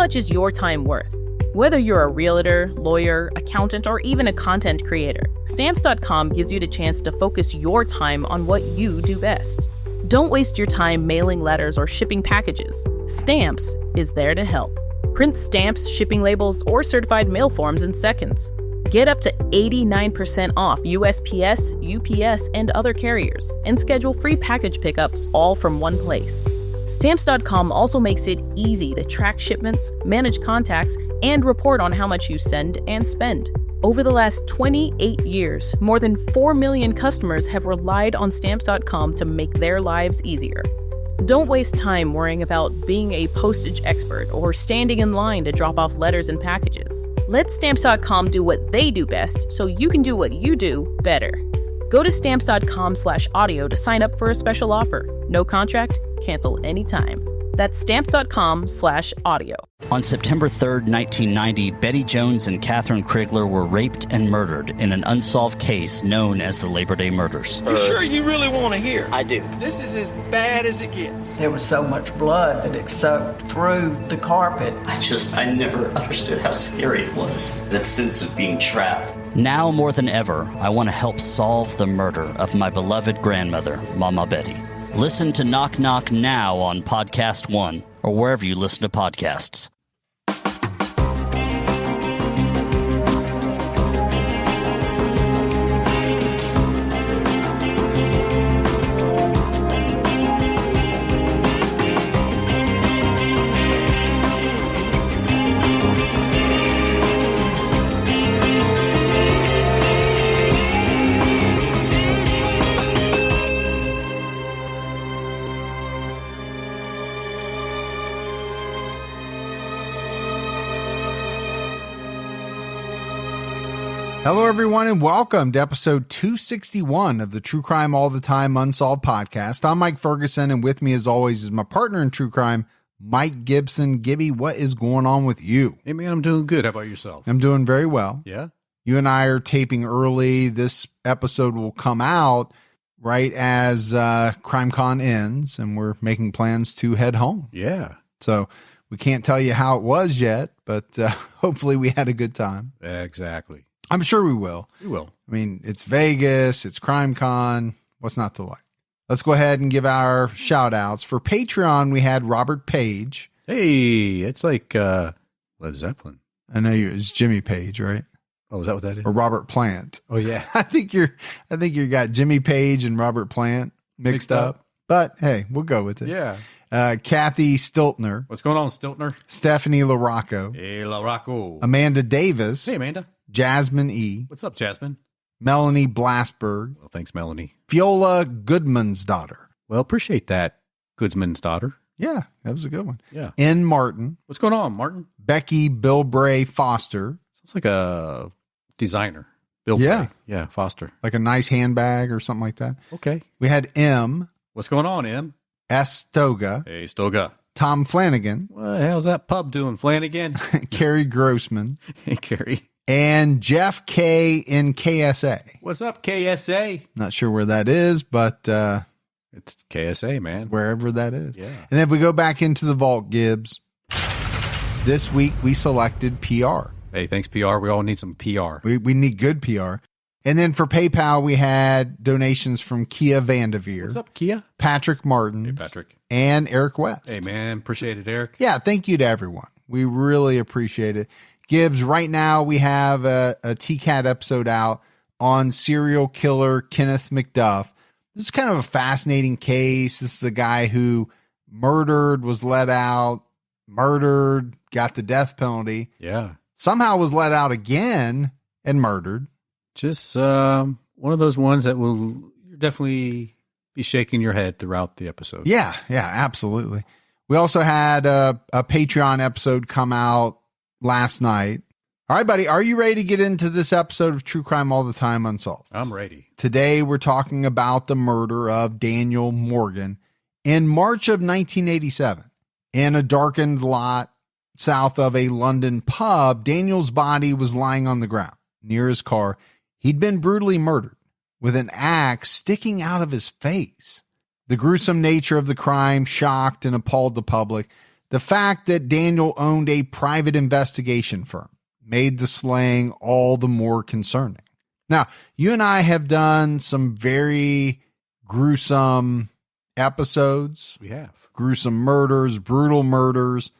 much is your time worth? Whether you're a realtor, lawyer, accountant, or even a content creator, Stamps.com gives you the chance to focus your time on what you do best. Don't waste your time mailing letters or shipping packages. Stamps is there to help. Print stamps, shipping labels, or certified mail forms in seconds. Get up to 89% off USPS, UPS, and other carriers, and schedule free package pickups all from one place. Stamps.com also makes it easy to track shipments, manage contacts, and report on how much you send and spend. Over the last 28 years, more than 4 million customers have relied on Stamps.com to make their lives easier. Don't waste time worrying about being a postage expert or standing in line to drop off letters and packages. Let Stamps.com do what they do best so you can do what you do better. Go to Stamps.com/audio to sign up for a special offer. No contract, cancel anytime. That's Stamps.com/audio. On September 3rd, 1990, Betty Jones and Catherine Krigler were raped and murdered in an unsolved case known as the Labor Day Murders. You sure you really want to hear? I do. This is as bad as it gets. There was so much blood that it soaked through the carpet. I never understood how scary it was. That sense of being trapped. Now more than ever, I want to help solve the murder of my beloved grandmother, Mama Betty. Listen to Knock Knock now on Podcast One or wherever you listen to podcasts. Hello, everyone, and welcome to episode 261 of the True Crime All the Time Unsolved podcast. I'm Mike Ferguson, and with me, as always, is my partner in true crime, Mike Gibson. Gibby, what is going on with you? Hey, man, I'm doing good. How about yourself? I'm doing very well. Yeah? You and I are taping early. This episode will come out right as CrimeCon ends, and we're making plans to head home. Yeah. So we can't tell you how it was yet, but hopefully we had a good time. Exactly. I'm sure we will. We will. I mean, it's Vegas, it's CrimeCon. What's not to like? Let's go ahead and give our shout outs. For Patreon, we had Robert Page. Hey, it's like Led Zeppelin. I know it's Jimmy Page, right? Oh, is that what that is? Or Robert Plant. Oh, yeah. I think you got Jimmy Page and Robert Plant mixed up. But hey, we'll go with it. Yeah. Kathy Stiltner. What's going on, Stiltner? Stephanie LaRocco. Hey, LaRocco. Amanda Davis. Hey, Amanda. Jasmine E. What's up, Jasmine? Melanie Blasberg. Well, thanks, Melanie. Fiola Goodman's daughter. Well, appreciate that, Goodsman's daughter. Yeah, that was a good one. Yeah. N. Martin. What's going on, Martin? Becky Bilbray Foster. Sounds like a designer. Bill Yeah. Bray. Yeah, Foster. Like a nice handbag or something like that. Okay. We had M. What's going on, M? S. Stoga. Hey, Stoga. Tom Flanagan. Well, how's that pub doing, Flanagan? Carrie Grossman. Hey, Carrie. And Jeff K. in KSA. What's up, KSA? Not sure where that is, but It's KSA, man. wherever that is. Yeah. And if we go back into the vault, Gibbs, this week we selected PR. Hey, thanks, PR. We all need some PR. We need good PR. And then for PayPal, we had donations from Kia Vanderveer. What's up, Kia? Patrick Martin. Hey, Patrick. And Eric West. Hey, man. Appreciate it, Eric. Yeah, thank you to everyone. We really appreciate it. Gibbs, right now we have a TCAT episode out on serial killer Kenneth McDuff. This is kind of a fascinating case. This is a guy who murdered, was let out, murdered, got the death penalty. Yeah. Somehow was let out again and murdered. Just one of those ones that will definitely be shaking your head throughout the episode. Yeah, absolutely. We also had a Patreon episode come out last night. All right, buddy, are you ready to get into this episode of True Crime All the Time Unsolved? I'm ready. Today, we're talking about the murder of Daniel Morgan in March of 1987. In a darkened lot south of a London pub, Daniel's body was lying on the ground near his car. He'd been brutally murdered with an axe sticking out of his face. The gruesome nature of the crime shocked and appalled the public. the fact that Daniel owned a private investigation firm made the slaying all the more concerning. Now, you and I have done some very gruesome episodes. We have. Gruesome murders, brutal murders.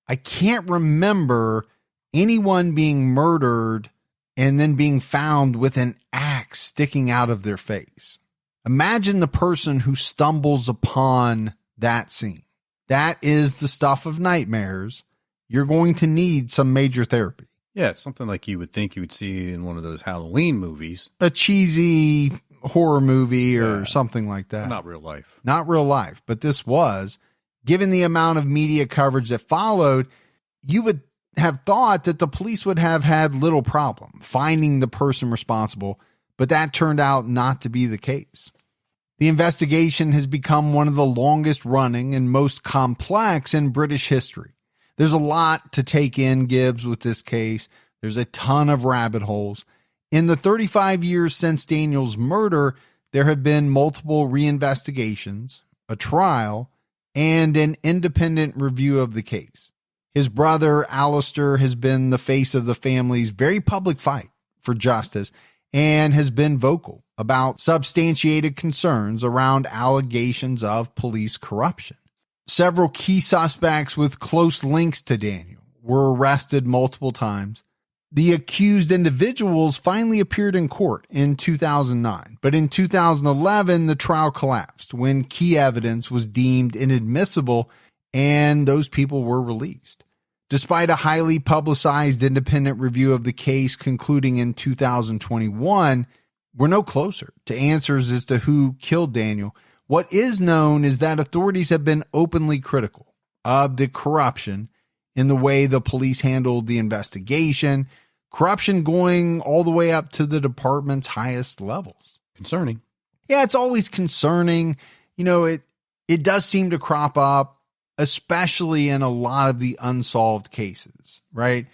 I can't remember anyone being murdered and then being found with an axe sticking out of their face. Imagine the person who stumbles upon that scene. That is the stuff of nightmares. You're going to need some major therapy. Yeah, it's something like you would think you would see in one of those Halloween movies. A cheesy horror movie or something like that. Not real life. Not real life, but this was. Given the amount of media coverage that followed, you would have thought that the police would have had little problem finding the person responsible, but that turned out not to be the case. The investigation has become one of the longest running and most complex in British history. There's a lot to take in, Gibbs, with this case. There's a ton of rabbit holes. In the 35 years since Daniel's murder, there have been multiple reinvestigations, a trial, and an independent review of the case. His brother, Alistair, has been the face of the family's very public fight for justice and has been vocal about substantiated concerns around allegations of police corruption. Several key suspects with close links to Daniel were arrested multiple times. The accused individuals finally appeared in court in 2009, but in 2011, the trial collapsed when key evidence was deemed inadmissible and those people were released. Despite a highly publicized independent review of the case concluding in 2021, we're no closer to answers as to who killed Daniel. What is known is that authorities have been openly critical of the corruption in the way the police handled the investigation, corruption going all the way up to the department's highest levels. Concerning. Yeah, it's always concerning. You know, it does seem to crop up, especially in a lot of the unsolved cases, right?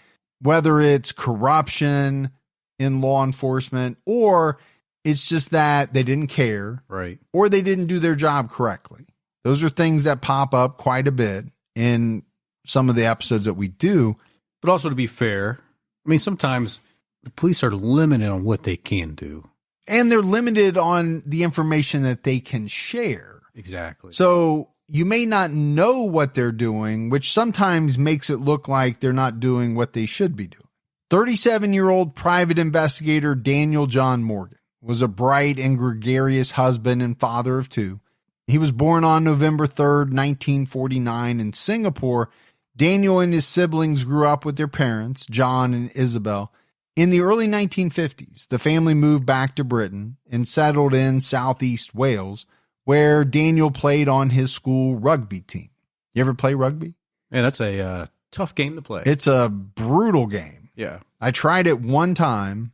Whether it's corruption in law enforcement or it's just that they didn't care, right? Or they didn't do their job correctly. Those are things that pop up quite a bit in some of the episodes that we do. But also, to be fair, I mean, sometimes the police are limited on what they can do. And they're limited on the information that they can share. Exactly. So you may not know what they're doing, which sometimes makes it look like they're not doing what they should be doing. 37-year-old private investigator Daniel John Morgan was a bright and gregarious husband and father of two. He was born on November 3rd, 1949 in Singapore. Daniel and his siblings grew up with their parents, John and Isabel. In the early 1950s, the family moved back to Britain and settled in southeast Wales, where Daniel played on his school rugby team. You ever play rugby? Yeah, that's a tough game to play. It's a brutal game. Yeah. I tried it one time.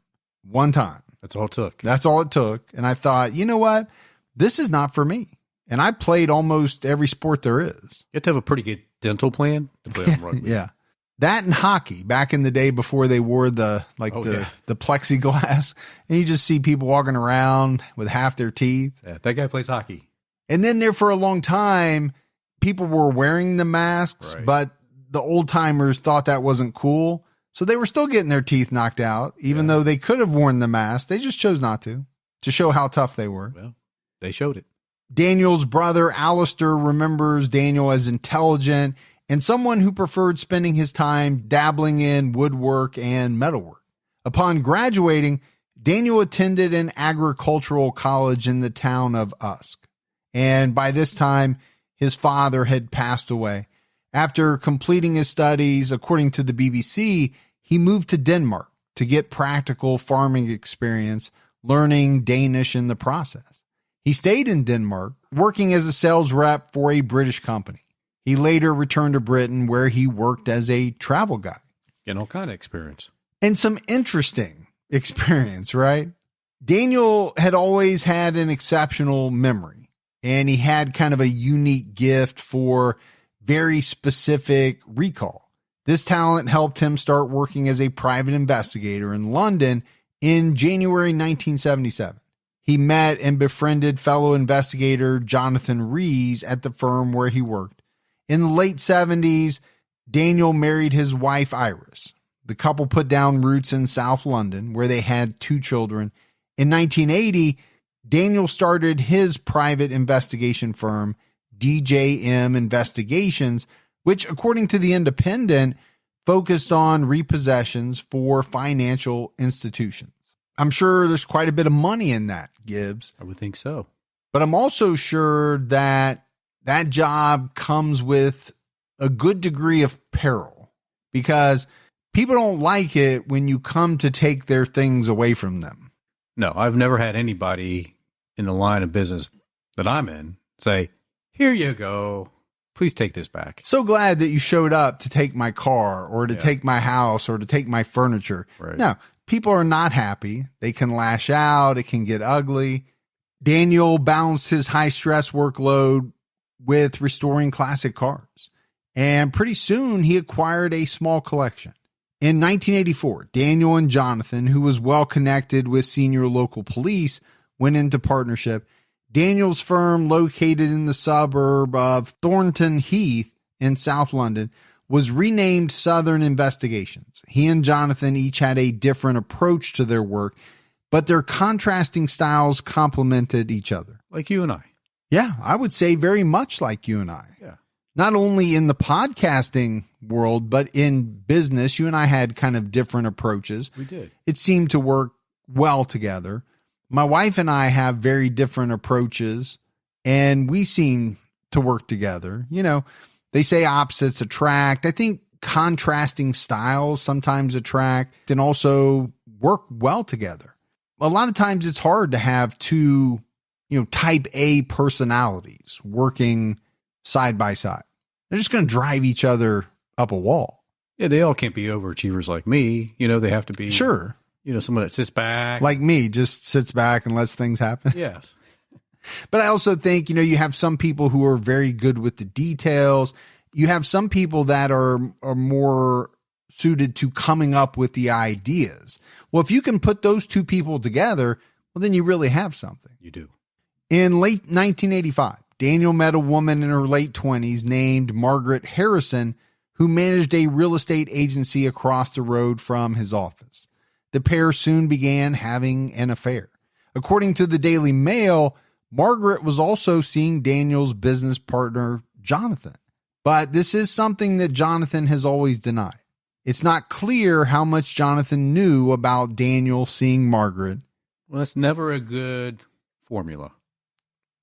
That's all it took. That's all it took. And I thought, you know what? This is not for me. And I played almost every sport there is. You have to have a pretty good dental plan to play on rugby. Yeah. That and hockey back in the day before they wore the plexiglass. And you just see people walking around with half their teeth. Yeah, that guy plays hockey. And then there for a long time, people were wearing the masks, right. But the old timers thought that wasn't cool. So they were still getting their teeth knocked out, even though they could have worn the mask. They just chose not to show how tough they were. Well, they showed it. Daniel's brother, Alistair, remembers Daniel as intelligent and someone who preferred spending his time dabbling in woodwork and metalwork. Upon graduating, Daniel attended an agricultural college in the town of Usk. And by this time, his father had passed away. After completing his studies, according to the BBC, he moved to Denmark to get practical farming experience, learning Danish in the process. He stayed in Denmark, working as a sales rep for a British company. He later returned to Britain, where he worked as a travel guide. Getting all kind of experience. And some interesting experience, right? Daniel had always had an exceptional memory, and he had kind of a unique gift for very specific recall. This talent helped him start working as a private investigator in London in January 1977. He met and befriended fellow investigator Jonathan Rees at the firm where he worked. In the late 70s, Daniel married his wife, Iris. The couple put down roots in South London, where they had 2 children. In 1980, Daniel started his private investigation firm, DJM Investigations, which, according to The Independent, focused on repossessions for financial institutions. I'm sure there's quite a bit of money in that, Gibbs. I would think so. But I'm also sure that that job comes with a good degree of peril, because people don't like it when you come to take their things away from them. No, I've never had anybody in the line of business that I'm in say, here you go, please take this back. So glad that you showed up to take my car or to take my house or to take my furniture. Right. No, people are not happy. They can lash out. It can get ugly. Daniel balanced his high stress workload with restoring classic cars. And pretty soon he acquired a small collection. In 1984, Daniel and Jonathan, who was well connected with senior local police, went into partnership. Daniel's firm, located in the suburb of Thornton Heath in South London, was renamed Southern Investigations. He and Jonathan each had a different approach to their work, but their contrasting styles complemented each other. Like you and I. Yeah, I would say very much like you and I. Yeah. Not only in the podcasting world, but in business, you and I had kind of different approaches. We did. It seemed to work well together. My wife and I have very different approaches, and we seem to work together. You know, they say opposites attract. I think contrasting styles sometimes attract and also work well together. A lot of times it's hard to have 2, type A personalities working side by side. They're just going to drive each other up a wall. Yeah, they all can't be overachievers like me. They have to be. Sure. Someone that sits back. Like me, just sits back and lets things happen. Yes. But I also think, you have some people who are very good with the details. You have some people that are more suited to coming up with the ideas. Well, if you can put those 2 people together, well, then you really have something. You do. In late 1985, Daniel met a woman in her late 20s named Margaret Harrison, who managed a real estate agency across the road from his office. The pair soon began having an affair. According to the Daily Mail, Margaret was also seeing Daniel's business partner, Jonathan. But this is something that Jonathan has always denied. It's not clear how much Jonathan knew about Daniel seeing Margaret. Well, that's never a good formula.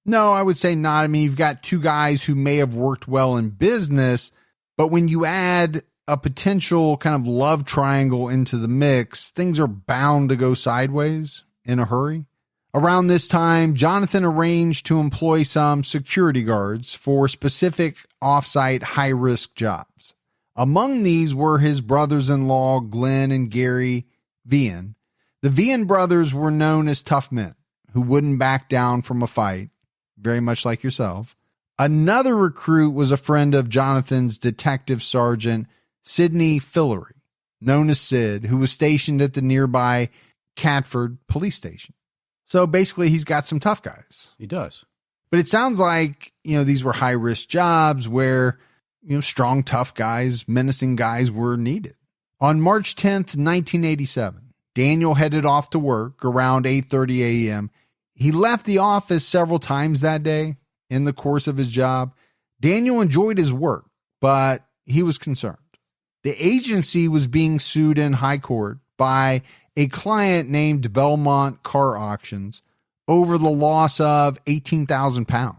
No, I would say not. I mean, you've got 2 guys who may have worked well in business, but when you add a potential kind of love triangle into the mix, things are bound to go sideways in a hurry. Around this time, Jonathan arranged to employ some security guards for specific off-site high-risk jobs. Among these were his brothers-in-law, Glenn and Gary Vian. The Vian brothers were known as tough men who wouldn't back down from a fight, very much like yourself. Another recruit was a friend of Jonathan's Detective Sergeant Sidney Fillery, known as Sid, who was stationed at the nearby Catford police station. So basically, he's got some tough guys. He does. But it sounds like, these were high-risk jobs where, strong, tough guys, menacing guys were needed. On March 10th, 1987, Daniel headed off to work around 8:30 a.m. He left the office several times that day in the course of his job. Daniel enjoyed his work, but he was concerned. The agency was being sued in high court by a client named Belmont Car Auctions over the loss of 18,000 pounds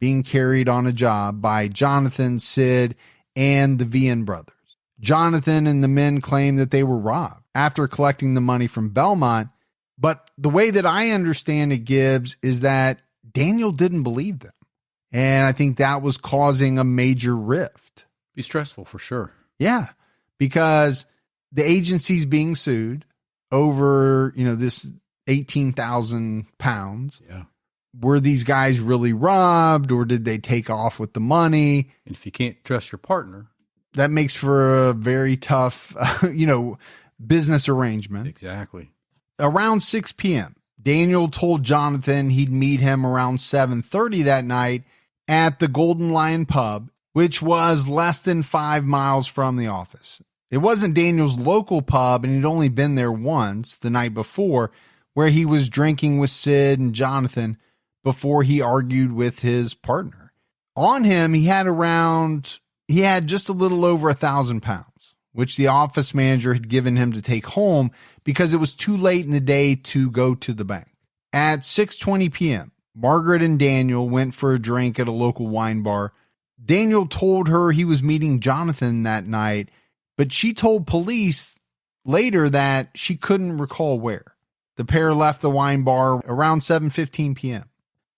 being carried on a job by Jonathan, Sid, and the Vian brothers. Jonathan and the men claimed that they were robbed after collecting the money from Belmont. But the way that I understand it, Gibbs, is that Daniel didn't believe them. And I think that was causing a major rift. Be stressful for sure. Yeah, because the agency's being sued over, this 18,000 pounds. Yeah. Were these guys really robbed, or did they take off with the money? And if you can't trust your partner, that makes for a very tough, business arrangement. Exactly. Around 6 p.m., Daniel told Jonathan he'd meet him around 7:30 that night at the Golden Lion Pub, which was less than 5 miles from the office. It wasn't Daniel's local pub, and he'd only been there once the night before, where he was drinking with Sid and Jonathan before he argued with his partner. On him, he had just a little over 1,000 pounds, which the office manager had given him to take home because it was too late in the day to go to the bank. At 6:20 p.m., Margaret and Daniel went for a drink at a local wine bar. Daniel told her he was meeting Jonathan that night, but she told police later that she couldn't recall where. The pair left the wine bar around 7:15 p.m.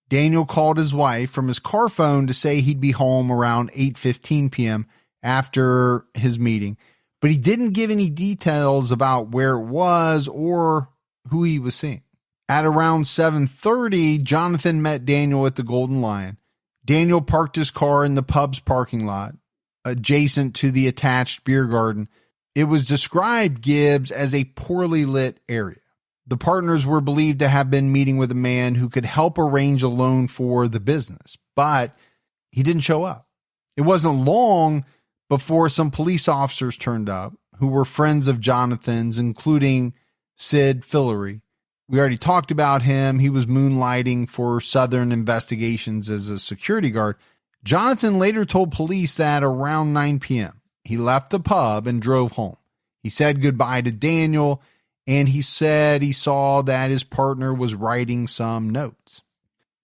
Daniel called his wife from his car phone to say he'd be home around 8:15 p.m. after his meeting, but he didn't give any details about where it was or who he was seeing. At around 7:30, Jonathan met Daniel at the Golden Lion. Daniel parked his car in the pub's parking lot, adjacent to the attached beer garden. It was described, Gibbs, as a poorly lit area. The partners were believed to have been meeting with a man who could help arrange a loan for the business, but he didn't show up. It wasn't long before some police officers turned up who were friends of Jonathan's, including Sid Fillery. We already talked about him. He was moonlighting for Southern Investigations as a security guard. Jonathan later told police that around 9 p.m., he left the pub and drove home. He said goodbye to Daniel, and he said he saw that his partner was writing some notes.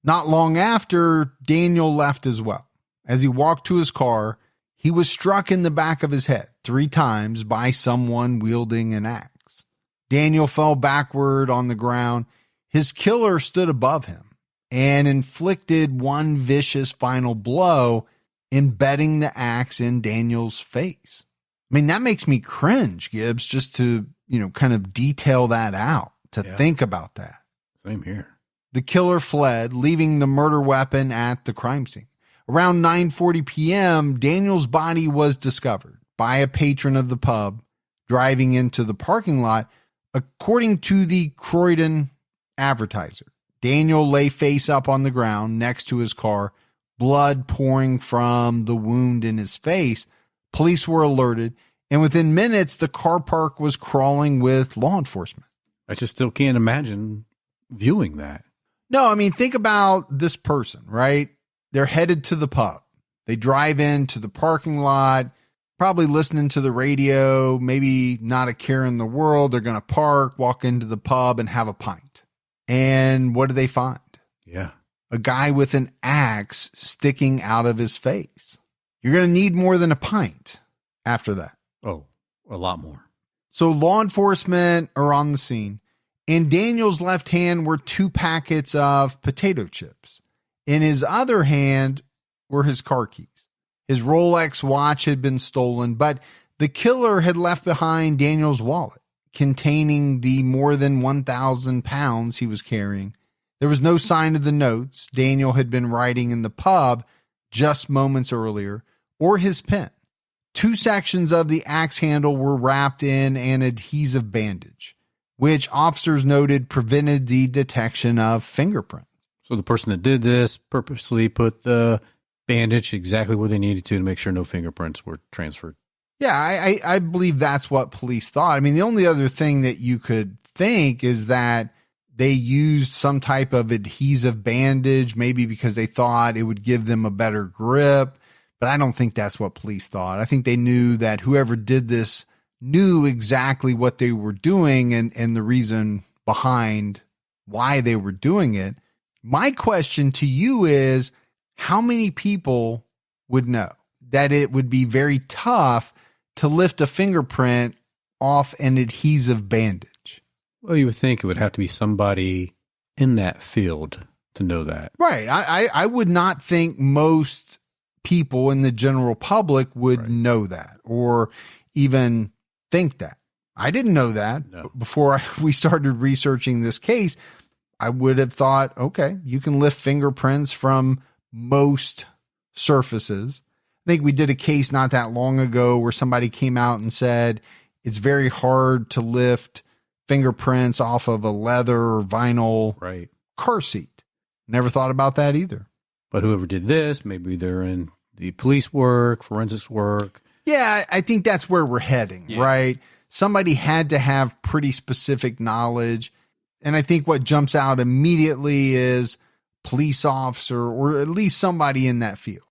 Not long after, Daniel left as well. As he walked to his car, he was struck in the back of his head 3 times by someone wielding an axe. Daniel fell backward on the ground. His killer stood above him and inflicted one vicious final blow, embedding the axe in Daniel's face. I mean, that makes me cringe, Gibbs, just to, kind of detail that out, to think about that. Same here. The killer fled, leaving the murder weapon at the crime scene. Around 9:40 p.m., Daniel's body was discovered by a patron of the pub driving into the parking lot. According to the Croydon Advertiser, Daniel lay face up on the ground next to his car, blood pouring from the wound in his face. Police were alerted, and within minutes, the car park was crawling with law enforcement. I just still can't imagine viewing that. No, I mean, think about this person, right? They're headed to the pub. They drive into the parking lot, probably listening to the radio, maybe not a care in the world. They're going to park, walk into the pub, and have a pint. And what do they find? Yeah. A guy with an axe sticking out of his face. You're going to need more than a pint after that. Oh, a lot more. So law enforcement are on the scene. In Daniel's left hand were 2 packets of potato chips. In his other hand were his car keys. His Rolex watch had been stolen, but the killer had left behind Daniel's wallet containing the more than 1,000 pounds he was carrying. There was no sign of the notes Daniel had been writing in the pub just moments earlier, or his pen. 2 sections of the axe handle were wrapped in an adhesive bandage, which officers noted prevented the detection of fingerprints. So the person that did this purposely put the bandage exactly where they needed to make sure no fingerprints were transferred. Yeah, I believe that's what police thought. I mean, the only other thing that you could think is that they used some type of adhesive bandage, maybe because they thought it would give them a better grip. But I don't think that's what police thought. I think they knew that whoever did this knew exactly what they were doing and the reason behind why they were doing it. My question to you is, how many people would know that it would be very tough to lift a fingerprint off an adhesive bandage? Well, you would think it would have to be somebody in that field to know that. Right. I would not think most people in the general public would know that or even think that. I didn't know that. No. Before we started researching this case. I would have thought, okay, you can lift fingerprints from most surfaces. I think we did a case not that long ago where somebody came out and said it's very hard to lift fingerprints off of a leather or vinyl car seat. Never thought about that either. But whoever did this, maybe they're in the police work, forensics work. Yeah, I think that's where we're heading, right? Somebody had to have pretty specific knowledge. And I think what jumps out immediately is police officer or at least somebody in that field.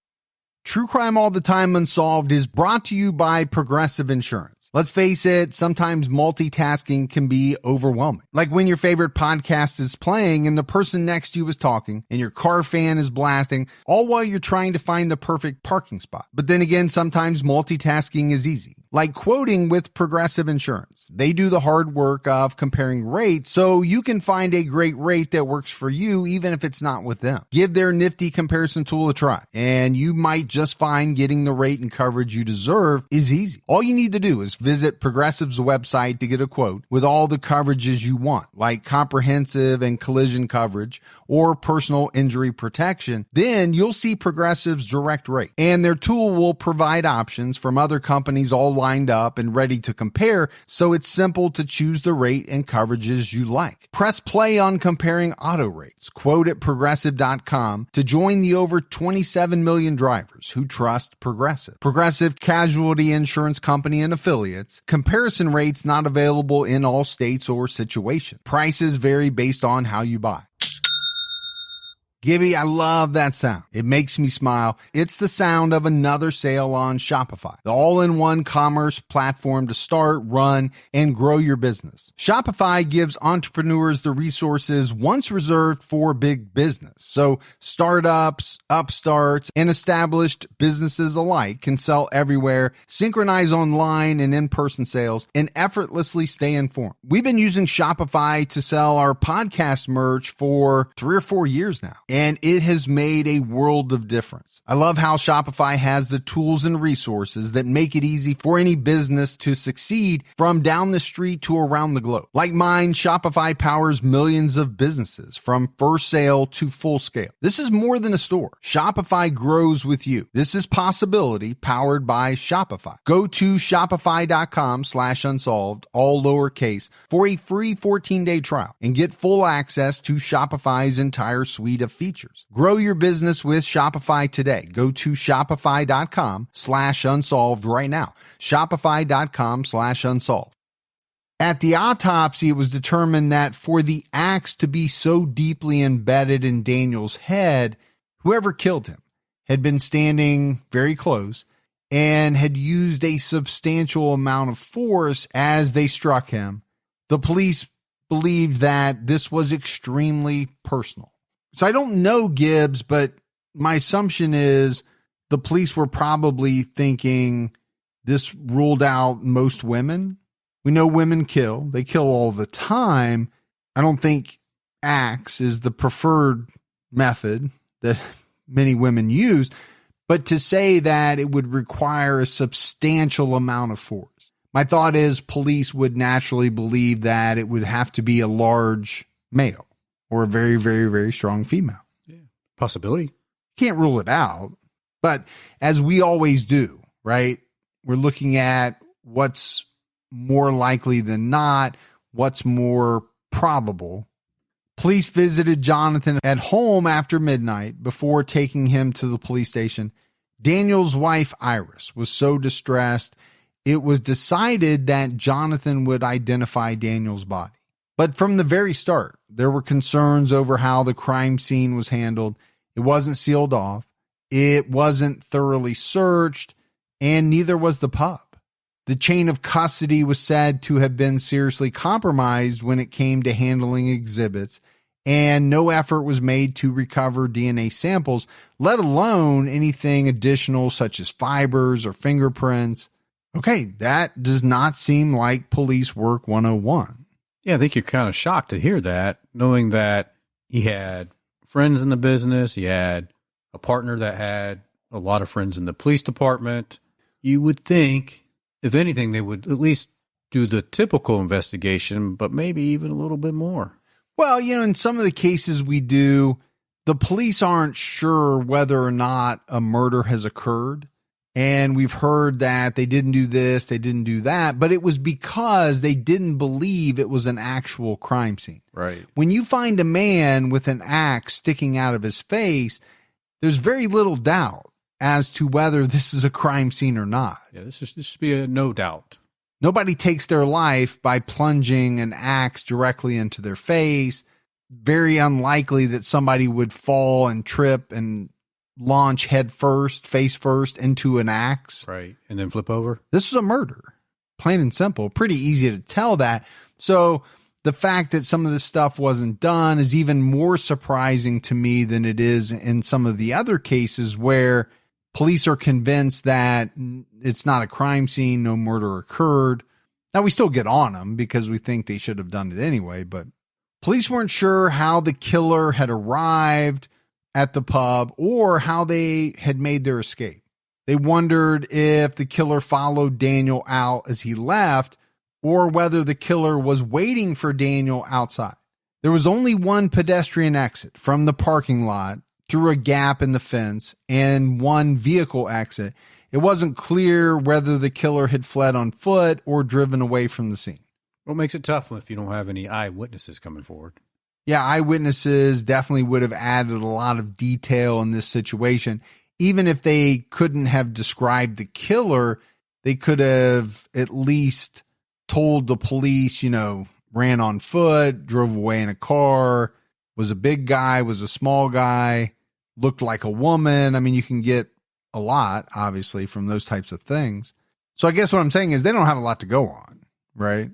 True Crime All the Time Unsolved is brought to you by Progressive Insurance. Let's face it, sometimes multitasking can be overwhelming. Like when your favorite podcast is playing and the person next to you is talking and your car fan is blasting, all while you're trying to find the perfect parking spot. But then again, sometimes multitasking is easy. Like quoting with Progressive Insurance. They do the hard work of comparing rates so you can find a great rate that works for you even if it's not with them. Give their nifty comparison tool a try and you might just find getting the rate and coverage you deserve is easy. All you need to do is visit Progressive's website to get a quote with all the coverages you want, like comprehensive and collision coverage or personal injury protection. Then you'll see Progressive's direct rate and their tool will provide options from other companies all lined up and ready to compare, so it's simple to choose the rate and coverages you like. Press play on comparing auto rates. Quote at Progressive.com to join the over 27 million drivers who trust Progressive. Progressive Casualty Insurance Company and Affiliates. Comparison rates not available in all states or situations. Prices vary based on how you buy. Gibby, I love that sound. It makes me smile. It's the sound of another sale on Shopify, the all-in-one commerce platform to start, run, and grow your business. Shopify gives entrepreneurs the resources once reserved for big business. So startups, upstarts, and established businesses alike can sell everywhere, synchronize online and in-person sales, and effortlessly stay informed. We've been using Shopify to sell our podcast merch for 3 or 4 years now. And it has made a world of difference. I love how Shopify has the tools and resources that make it easy for any business to succeed from down the street to around the globe. Like mine, Shopify powers millions of businesses from first sale to full scale. This is more than a store. Shopify grows with you. This is possibility powered by Shopify. Go to shopify.com/unsolved, all lowercase, for a free 14-day trial and get full access to Shopify's entire suite of features. Grow your business with Shopify today. Go to shopify.com/unsolved right now. Shopify.com/unsolved. At the autopsy, it was determined that for the axe to be so deeply embedded in Daniel's head, whoever killed him had been standing very close and had used a substantial amount of force as they struck him. The police believed that this was extremely personal. So I don't know, Gibbs, but my assumption is the police were probably thinking this ruled out most women. We know women kill. They kill all the time. I don't think axe is the preferred method that many women use, but to say that it would require a substantial amount of force. My thought is police would naturally believe that it would have to be a large male or a very, very, very strong female. Yeah, possibility. Can't rule it out. But as we always do, right? We're looking at what's more likely than not, what's more probable. Police visited Jonathan at home after midnight before taking him to the police station. Daniel's wife, Iris, was so distressed, it was decided that Jonathan would identify Daniel's body. But from the very start, there were concerns over how the crime scene was handled. It wasn't sealed off. It wasn't thoroughly searched, and neither was the pub. The chain of custody was said to have been seriously compromised when it came to handling exhibits, and no effort was made to recover DNA samples, let alone anything additional such as fibers or fingerprints. Okay, that does not seem like police work 101. Yeah, I think you're kind of shocked to hear that, knowing that he had friends in the business. He had a partner that had a lot of friends in the police department. You would think, if anything, they would at least do the typical investigation, but maybe even a little bit more. Well, in some of the cases we do, the police aren't sure whether or not a murder has occurred. And we've heard that they didn't do this, they didn't do that, but it was because they didn't believe it was an actual crime scene. Right. When you find a man with an axe sticking out of his face, there's very little doubt as to whether this is a crime scene or not. Yeah, this should be a no doubt. Nobody takes their life by plunging an axe directly into their face. Very unlikely that somebody would fall and trip and launch face first into an axe. Right. And then flip over. This was a murder. Plain and simple. Pretty easy to tell that. So the fact that some of this stuff wasn't done is even more surprising to me than it is in some of the other cases where police are convinced that it's not a crime scene, no murder occurred. Now, we still get on them because we think they should have done it anyway, but police weren't sure how the killer had arrived at the pub or how they had made their escape. They wondered if the killer followed Daniel out as he left or whether the killer was waiting for Daniel outside. There was only one pedestrian exit from the parking lot through a gap in the fence and one vehicle exit. It wasn't clear whether the killer had fled on foot or driven away from the scene. What makes it tough if you don't have any eyewitnesses coming forward? Yeah, eyewitnesses definitely would have added a lot of detail in this situation. Even if they couldn't have described the killer, they could have at least told the police, ran on foot, drove away in a car, was a big guy, was a small guy, looked like a woman. I mean, you can get a lot, obviously, from those types of things. So I guess what I'm saying is they don't have a lot to go on, right?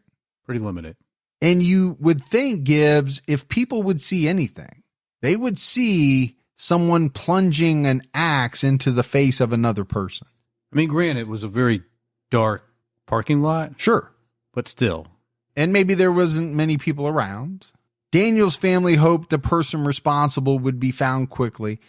Pretty limited. And you would think, Gibbs, if people would see anything, they would see someone plunging an axe into the face of another person. I mean, granted, it was a very dark parking lot. Sure. But still. And maybe there wasn't many people around. Daniel's family hoped the person responsible would be found quickly.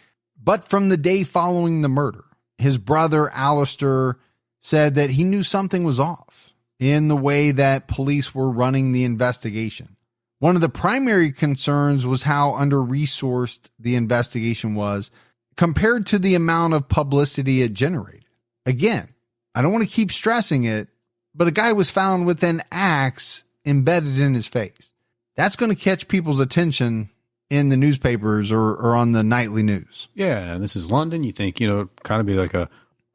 But from the day following the murder, his brother, Alistair, said that he knew something was off in the way that police were running the investigation. One of the primary concerns was how under-resourced the investigation was compared to the amount of publicity it generated. Again, I don't want to keep stressing it, but a guy was found with an axe embedded in his face. That's going to catch people's attention in the newspapers or on the nightly news. Yeah, and this is London. You think, kind of be like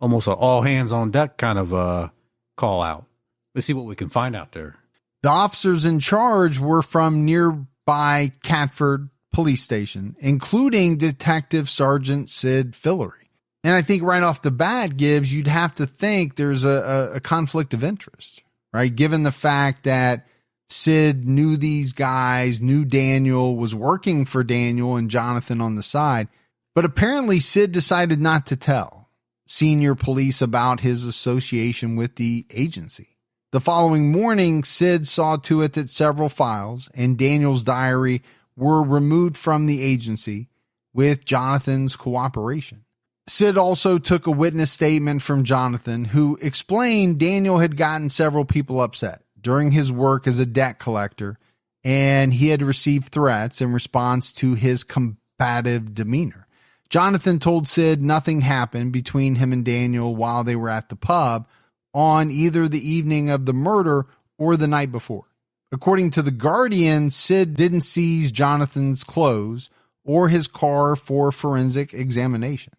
almost an all hands on deck kind of call out. Let's see what we can find out there. The officers in charge were from nearby Catford Police Station, including Detective Sergeant Sid Fillery. And I think right off the bat, Gibbs, you'd have to think there's a conflict of interest, right? Given the fact that Sid knew these guys, knew Daniel, was working for Daniel and Jonathan on the side. But apparently Sid decided not to tell senior police about his association with the agency. The following morning, Sid saw to it that several files and Daniel's diary were removed from the agency with Jonathan's cooperation. Sid also took a witness statement from Jonathan, who explained Daniel had gotten several people upset during his work as a debt collector, and he had received threats in response to his combative demeanor. Jonathan told Sid nothing happened between him and Daniel while they were at the pub on either the evening of the murder or the night before. According to The Guardian, Sid didn't seize Jonathan's clothes or his car for forensic examination.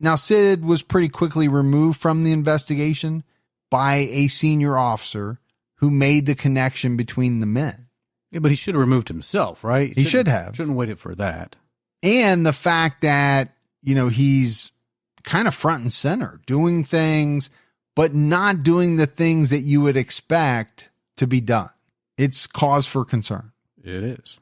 Now, Sid was pretty quickly removed from the investigation by a senior officer who made the connection between the men. Yeah, but he should have removed himself, right? He should have. Shouldn't waited for that. And the fact that, he's kind of front and center, doing things, but not doing the things that you would expect to be done. It's cause for concern. It is.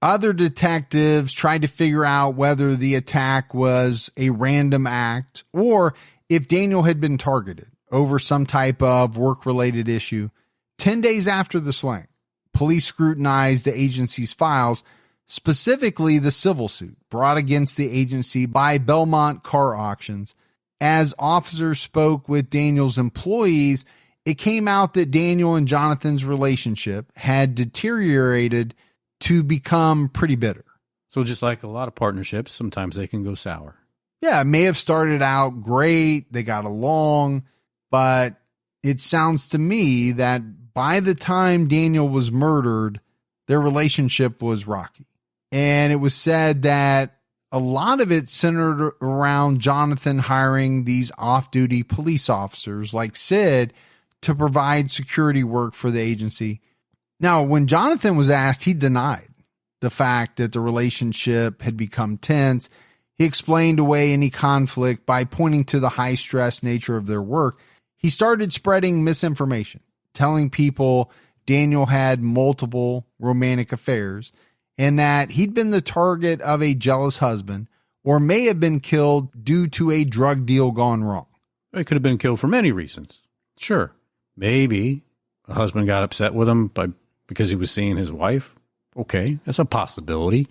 Other detectives tried to figure out whether the attack was a random act or if Daniel had been targeted over some type of work-related issue. 10 days after the slaying, police scrutinized the agency's files, specifically the civil suit brought against the agency by Belmont Car Auctions. As officers spoke with Daniel's employees, it came out that Daniel and Jonathan's relationship had deteriorated to become pretty bitter. So just like a lot of partnerships, sometimes they can go sour. Yeah, it may have started out great. They got along, but it sounds to me that by the time Daniel was murdered, their relationship was rocky. And it was said that a lot of it centered around Jonathan hiring these off-duty police officers like Sid to provide security work for the agency. Now, when Jonathan was asked, he denied the fact that the relationship had become tense. He explained away any conflict by pointing to the high-stress nature of their work. He started spreading misinformation, telling people Daniel had multiple romantic affairs and that he'd been the target of a jealous husband or may have been killed due to a drug deal gone wrong. He could have been killed for many reasons. Sure. Maybe a husband got upset with him because he was seeing his wife. Okay, that's a possibility.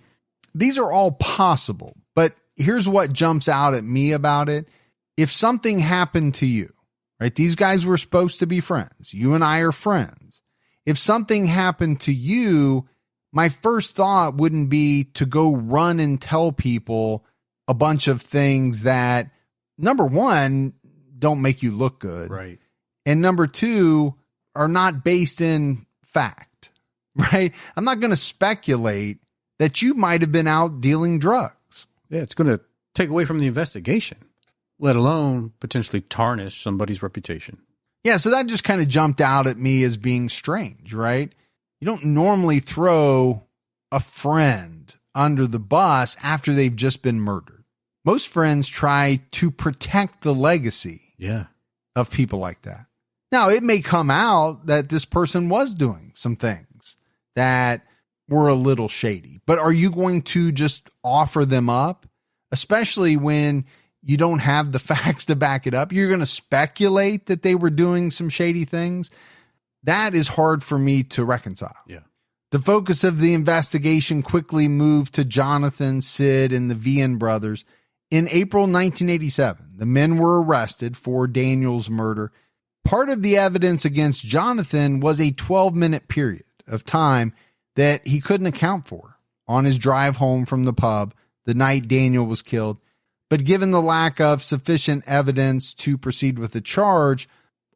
These are all possible, but here's what jumps out at me about it. If something happened to you, right? These guys were supposed to be friends. You and I are friends. If something happened to you, my first thought wouldn't be to go run and tell people a bunch of things that, number one, don't make you look good. Right. And number two, are not based in fact, right? I'm not going to speculate that you might have been out dealing drugs. Yeah, it's going to take away from the investigation, let alone potentially tarnish somebody's reputation. Yeah, so that just kind of jumped out at me as being strange, right? You don't normally throw a friend under the bus after they've just been murdered. Most friends try to protect the legacy of people like that. Now, it may come out that this person was doing some things that were a little shady, but are you going to just offer them up? Especially when you don't have the facts to back it up. You're going to speculate that they were doing some shady things. That is hard for me to reconcile. Yeah. The focus of the investigation quickly moved to Jonathan, Sid, and the Vian brothers. In April 1987, the men were arrested for Daniel's murder. Part of the evidence against Jonathan was a 12-minute period of time that he couldn't account for on his drive home from the pub the night Daniel was killed. But given the lack of sufficient evidence to proceed with the charge,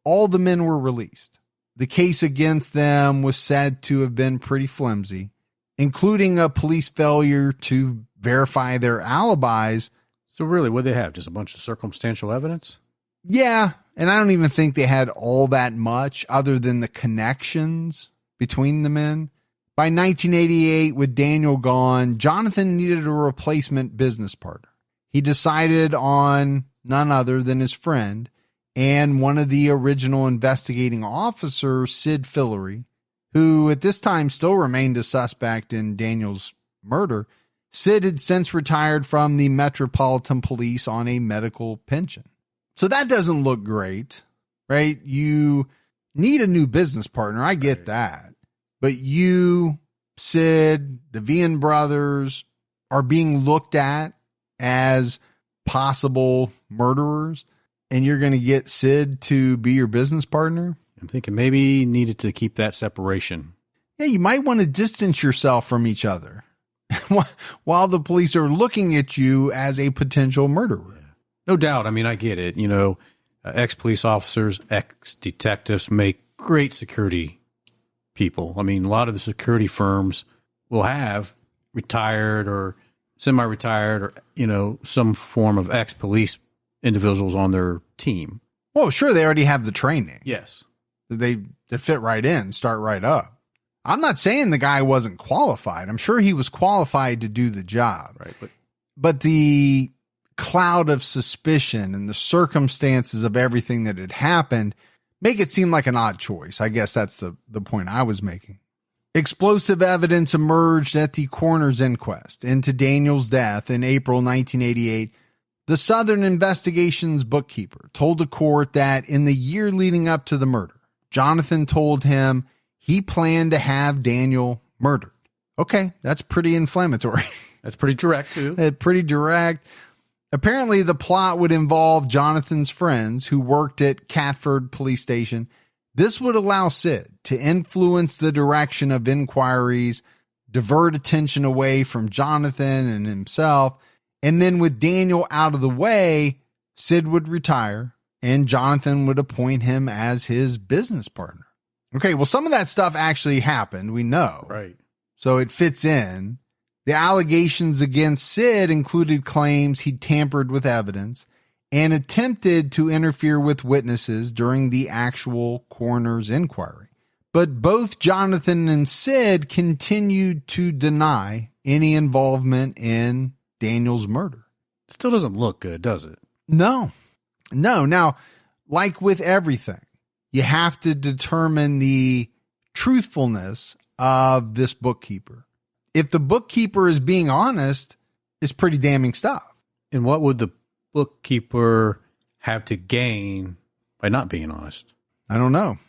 all the men were released. The case against them was said to have been pretty flimsy, including a police failure to verify their alibis. So really, what do they have? Just a bunch of circumstantial evidence? Yeah, and I don't even think they had all that much other than the connections between the men. By 1988, with Daniel gone, Jonathan needed a replacement business partner. He decided on none other than his friend and one of the original investigating officers, Sid Fillery, who at this time still remained a suspect in Daniel's murder. Sid had since retired from the Metropolitan Police on a medical pension. So that doesn't look great, right? You need a new business partner. I get that. But you, Sid, the Vian brothers are being looked at as possible murderers, and you're going to get Sid to be your business partner? I'm thinking maybe you needed to keep that separation. Yeah, you might want to distance yourself from each other while the police are looking at you as a potential murderer. Yeah. No doubt. I mean, I get it. You know, ex-police officers, ex-detectives make great security people. I mean, a lot of the security firms will have retired or semi-retired or, you know, some form of ex-police individuals on their team. Well, sure, they already have the training. Yes. They fit right in, start right up. I'm not saying the guy wasn't qualified. I'm sure he was qualified to do the job. Right. But the cloud of suspicion and the circumstances of everything that had happened make it seem like an odd choice. I guess that's the point I was making. Explosive evidence emerged at the coroner's inquest into Daniel's death in April 1988. The Southern Investigations bookkeeper told the court that in the year leading up to the murder, Jonathan told him he planned to have Daniel murdered. Okay, that's pretty inflammatory. That's pretty direct, too. Pretty direct. Apparently, the plot would involve Jonathan's friends who worked at Catford Police Station. This would allow Sid to influence the direction of inquiries, divert attention away from Jonathan and himself, and then with Daniel out of the way, Sid would retire and Jonathan would appoint him as his business partner. Okay, well, some of that stuff actually happened, we know. Right. So it fits in The allegations against Sid included claims he'd tampered with evidence and attempted to interfere with witnesses during the actual coroner's inquiry. But both Jonathan and Sid continued to deny any involvement in Daniel's murder. Still doesn't look good, does it? No. Now, like with everything, you have to determine the truthfulness of this bookkeeper. If the bookkeeper is being honest, it's pretty damning stuff. And what would the bookkeeper have to gain by not being honest? I don't know.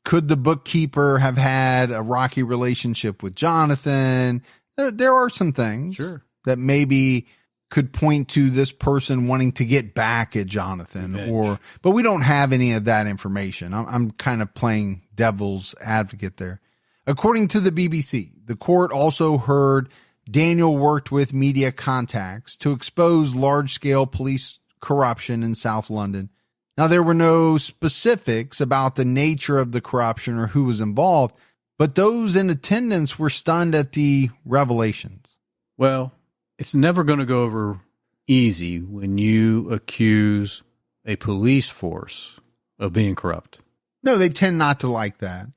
Could the bookkeeper have had a rocky relationship with Jonathan? There are some things that maybe could point to this person wanting to get back at Jonathan, but we don't have any of that information. I'm kind of playing devil's advocate there. According to the BBC, the court also heard Daniel worked with media contacts to expose large-scale police corruption in South London. Now, there were no specifics about the nature of the corruption or who was involved, but those in attendance were stunned at the revelations. Well, it's never going to go over easy when you accuse a police force of being corrupt. No, they tend not to like that.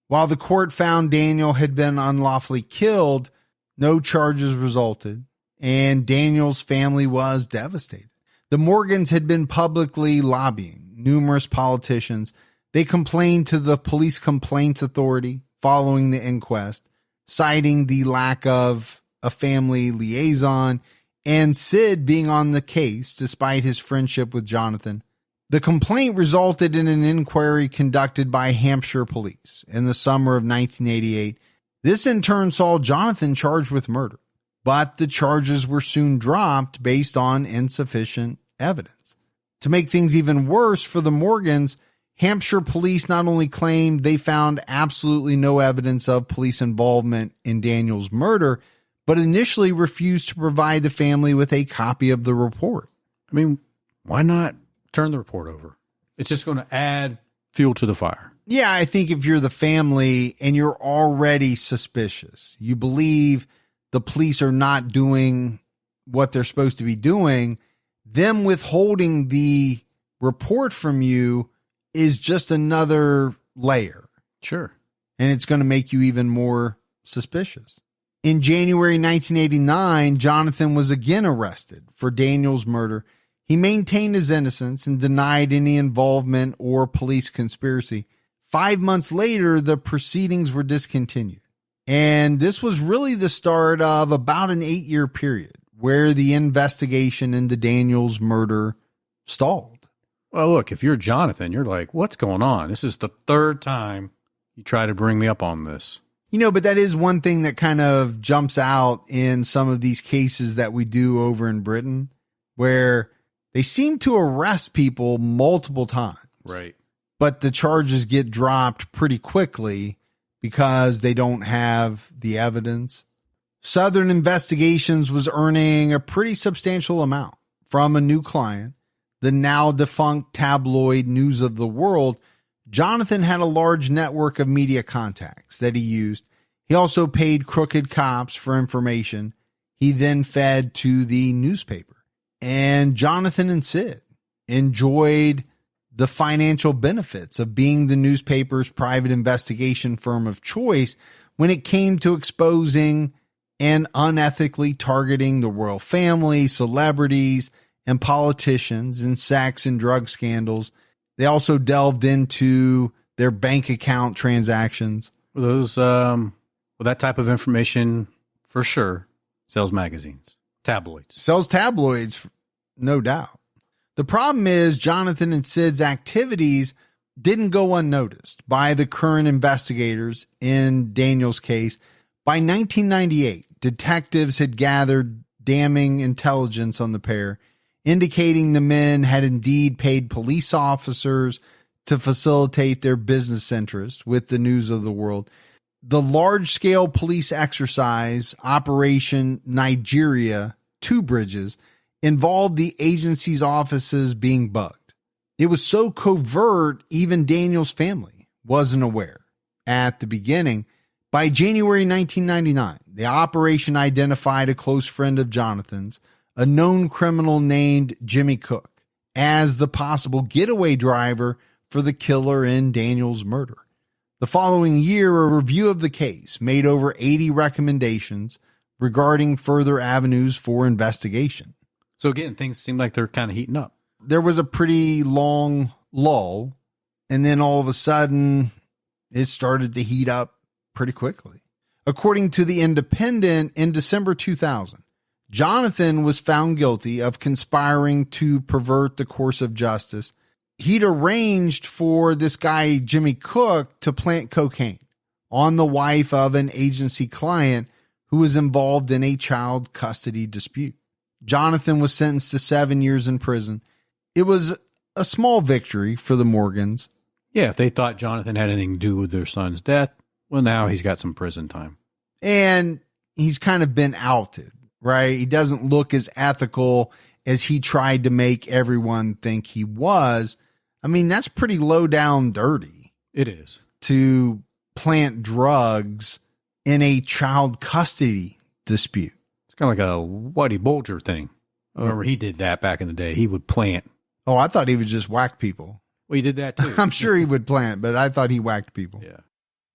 While the court found Daniel had been unlawfully killed, no charges resulted, and Daniel's family was devastated. The Morgans had been publicly lobbying numerous politicians. They complained to the Police Complaints Authority following the inquest, citing the lack of a family liaison and Sid being on the case despite his friendship with Jonathan. The complaint resulted in an inquiry conducted by Hampshire police in the summer of 1988. This in turn saw Jonathan charged with murder, but the charges were soon dropped based on insufficient evidence. To make things even worse for the Morgans, Hampshire police not only claimed they found absolutely no evidence of police involvement in Daniel's murder, but initially refused to provide the family with a copy of the report. I mean, why not turn the report over? It's just going to add fuel to the fire. Yeah, I think if you're the family and you're already suspicious, you believe the police are not doing what they're supposed to be doing, them withholding the report from you is just another layer. Sure. And it's going to make you even more suspicious. In January 1989, Jonathan was again arrested for Daniel's murder. He maintained his innocence and denied any involvement or police conspiracy. 5 months later, the proceedings were discontinued. And this was really the start of about an 8-year period where the investigation into Daniel's murder stalled. Well, look, if you're Jonathan, you're like, what's going on? This is the third time you try to bring me up on this. You know, but that is one thing that kind of jumps out in some of these cases that we do over in Britain, where they seem to arrest people multiple times. Right. But the charges get dropped pretty quickly because they don't have the evidence. Southern Investigations was earning a pretty substantial amount from a new client, the now defunct tabloid News of the World. Jonathan had a large network of media contacts that he used. He also paid crooked cops for information he then fed to the newspaper. And Jonathan and Sid enjoyed the financial benefits of being the newspaper's private investigation firm of choice when it came to exposing and unethically targeting the royal family, celebrities, and politicians in sex and drug scandals. They also delved into their bank account transactions. Those, that type of information, for sure, sells magazines, tabloids. Sells tabloids, no doubt. The problem is Jonathan and Sid's activities didn't go unnoticed by the current investigators in Daniel's case. By 1998, detectives had gathered damning intelligence on the pair, indicating the men had indeed paid police officers to facilitate their business interests with the News of the World. The large-scale police exercise, Operation Nigeria, Two Bridges, involved the agency's offices being bugged. It was so covert, even Daniel's family wasn't aware at the beginning. By January 1999, the operation identified a close friend of Jonathan's, a known criminal named Jimmy Cook, as the possible getaway driver for the killer in Daniel's murder. The following year, a review of the case made over 80 recommendations regarding further avenues for investigation. So again, things seem like they're kind of heating up. There was a pretty long lull, and then all of a sudden, it started to heat up pretty quickly. According to The Independent, in December 2000, Jonathan was found guilty of conspiring to pervert the course of justice. He'd arranged for this guy, Jimmy Cook, to plant cocaine on the wife of an agency client who was involved in a child custody dispute. Jonathan was sentenced to 7 years in prison. It was a small victory for the Morgans. Yeah, if they thought Jonathan had anything to do with their son's death, well, now he's got some prison time. And he's kind of been outed, right? He doesn't look as ethical as he tried to make everyone think he was. I mean, that's pretty low down dirty. It is. To plant drugs in a child custody dispute. It's kind of like a Whitey Bulger thing. Remember, he did that back in the day. He would plant. Oh, I thought he would just whack people. Well, he did that too. I'm sure he would plant, but I thought he whacked people. Yeah.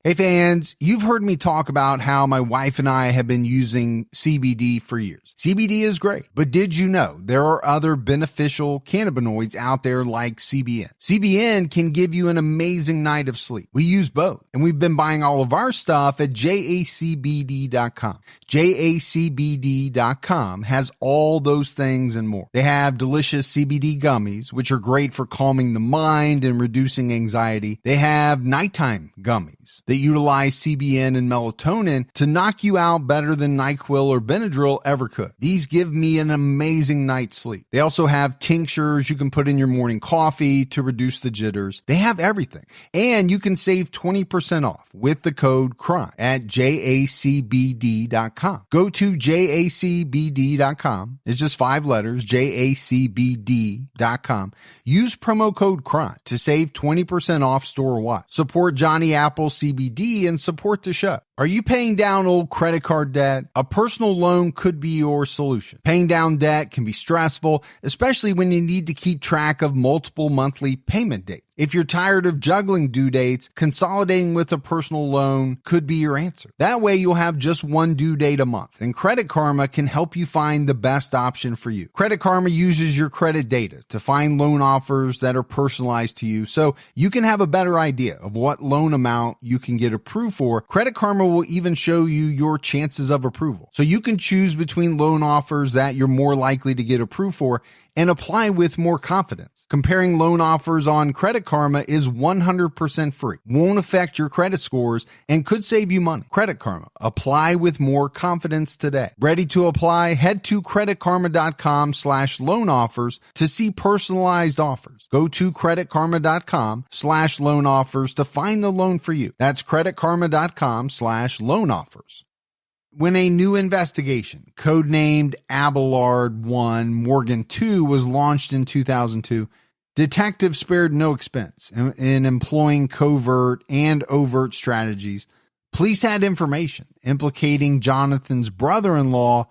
Hey fans, you've heard me talk about how my wife and I have been using CBD for years. CBD is great, but did you know there are other beneficial cannabinoids out there like CBN? CBN can give you an amazing night of sleep. We use both, and we've been buying all of our stuff at jacbd.com. jacbd.com has all those things and more. They have delicious CBD gummies, which are great for calming the mind and reducing anxiety. They have nighttime gummies that utilize CBN and melatonin to knock you out better than NyQuil or Benadryl ever could. These give me an amazing night's sleep. They also have tinctures you can put in your morning coffee to reduce the jitters. They have everything. And you can save 20% off with the code CRIME at jacbd.com. Go to jacbd.com. It's just 5 letters, jacbd.com. Use promo code CRIME to save 20% off store-wide. Support Johnny Apple CBD and support the show. Are you paying down old credit card debt? A personal loan could be your solution. Paying down debt can be stressful, especially when you need to keep track of multiple monthly payment dates. If you're tired of juggling due dates, consolidating with a personal loan could be your answer. That way you'll have just one due date a month, and Credit Karma can help you find the best option for you. Credit Karma uses your credit data to find loan offers that are personalized to you, so you can have a better idea of what loan amount you can get approved for. Credit Karma will even show you your chances of approval, so you can choose between loan offers that you're more likely to get approved for and apply with more confidence. Comparing loan offers on Credit Karma is 100% free, won't affect your credit scores, and could save you money. Credit Karma. Apply with more confidence today. Ready to apply? Head to creditkarma.com/loan offers to see personalized offers. Go to creditkarma.com/loan offers to find the loan for you. That's creditkarma.com/loan offers. When a new investigation, codenamed Abelard 1, Morgan 2, was launched in 2002, detectives spared no expense in employing covert and overt strategies. Police had information implicating Jonathan's brother-in-law,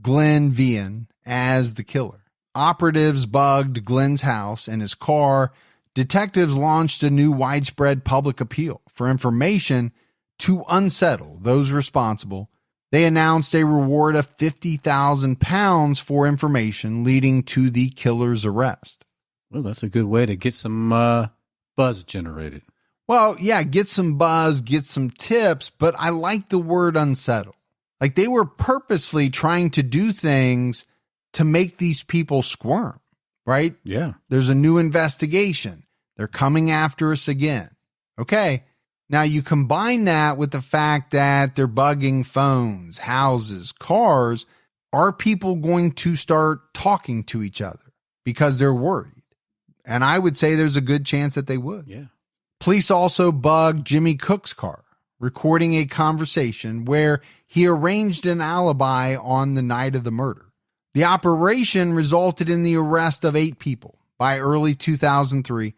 Glenn Vian, as the killer. Operatives bugged Glenn's house and his car. Detectives launched a new widespread public appeal for information to unsettle those responsible. They announced a reward of £50,000 for information leading to the killer's arrest. Well, that's a good way to get some buzz generated. Well, yeah, get some buzz, get some tips, but I like the word unsettle. Like they were purposefully trying to do things to make these people squirm, right? Yeah. There's a new investigation. They're coming after us again. Okay. Now, you combine that with the fact that they're bugging phones, houses, cars. Are people going to start talking to each other because they're worried? And I would say there's a good chance that they would. Yeah. Police also bugged Jimmy Cook's car, recording a conversation where he arranged an alibi on the night of the murder. The operation resulted in the arrest of 8 people by early 2003.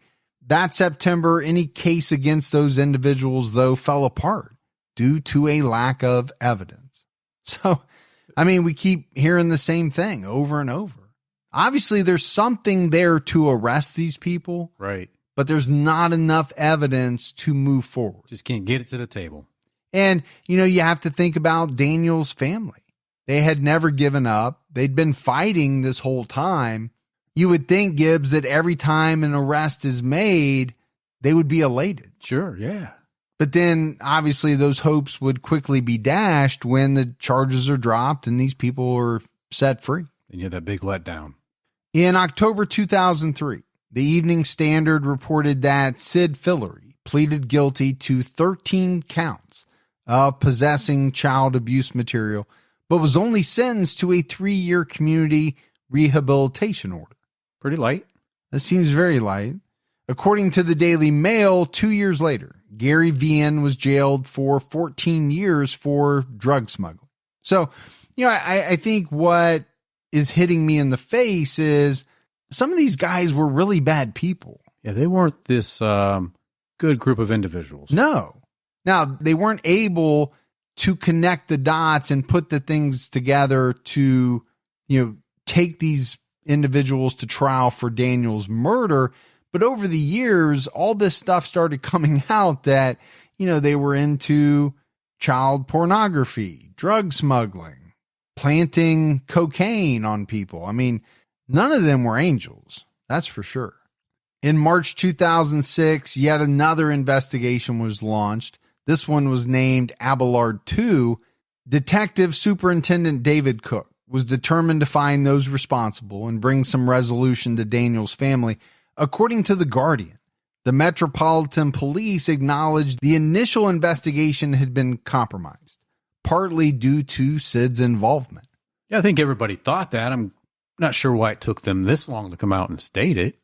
That September, any case against those individuals, though, fell apart due to a lack of evidence. So, I mean, we keep hearing the same thing over and over. Obviously, there's something there to arrest these people. Right. But there's not enough evidence to move forward. Just can't get it to the table. And, you have to think about Daniel's family. They had never given up. They'd been fighting this whole time. You would think, Gibbs, that every time an arrest is made, they would be elated. Sure, yeah. But then, obviously, those hopes would quickly be dashed when the charges are dropped and these people are set free. And you had that big letdown. In October 2003, the Evening Standard reported that Sid Fillery pleaded guilty to 13 counts of possessing child abuse material, but was only sentenced to a 3-year community rehabilitation order. Pretty light. That seems very light. According to the Daily Mail, 2 years later, Gary Vian was jailed for 14 years for drug smuggling. So, I think what is hitting me in the face is some of these guys were really bad people. Yeah, they weren't this good group of individuals. No. Now, they weren't able to connect the dots and put the things together to, take these individuals to trial for Daniel's murder. But over the years, all this stuff started coming out that, they were into child pornography, drug smuggling, planting cocaine on people. I mean, none of them were angels. That's for sure. In March 2006, yet another investigation was launched. This one was named Abelard 2. Detective Superintendent David Cook was determined to find those responsible and bring some resolution to Daniel's family. According to The Guardian, the Metropolitan Police acknowledged the initial investigation had been compromised, partly due to Sid's involvement. Yeah, I think everybody thought that. I'm not sure why it took them this long to come out and state it.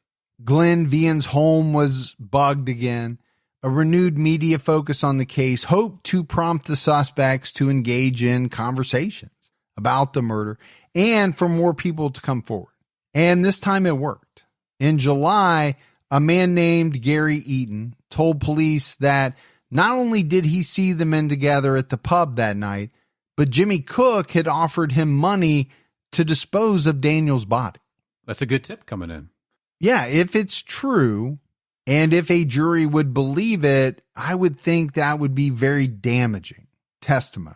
Glenn Vian's home was bugged again. A renewed media focus on the case hoped to prompt the suspects to engage in conversations about the murder and for more people to come forward. And this time it worked. In July, a man named Gary Eaton told police that not only did he see the men together at the pub that night, but Jimmy Cook had offered him money to dispose of Daniel's body. That's a good tip coming in. Yeah, if it's true, and if a jury would believe it, I would think that would be very damaging testimony.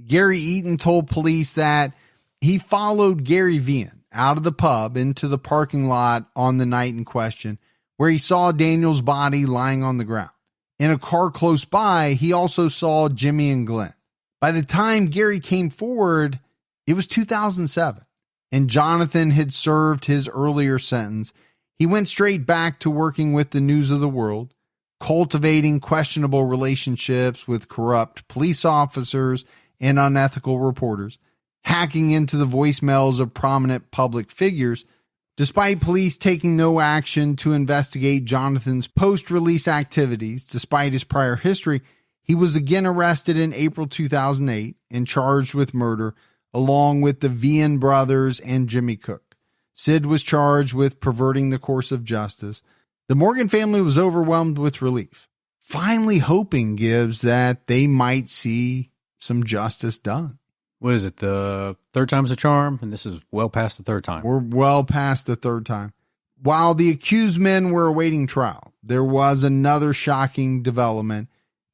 Gary Eaton told police that he followed Gary Vian out of the pub into the parking lot on the night in question, where he saw Daniel's body lying on the ground. In a car close by, he also saw Jimmy and Glenn. By the time Gary came forward, it was 2007, and Jonathan had served his earlier sentence. He went straight back to working with the News of the World, cultivating questionable relationships with corrupt police officers and unethical reporters, hacking into the voicemails of prominent public figures. Despite police taking no action to investigate Jonathan's post-release activities, despite his prior history, he was again arrested in April 2008 and charged with murder, along with the Vian brothers and Jimmy Cook. Sid was charged with perverting the course of justice. The Morgan family was overwhelmed with relief, finally hoping, Gibbs, that they might see some justice done. What is it, the third time's a charm? And this is well past the third time. We're well past the third time. While the accused men were awaiting trial, there was another shocking development.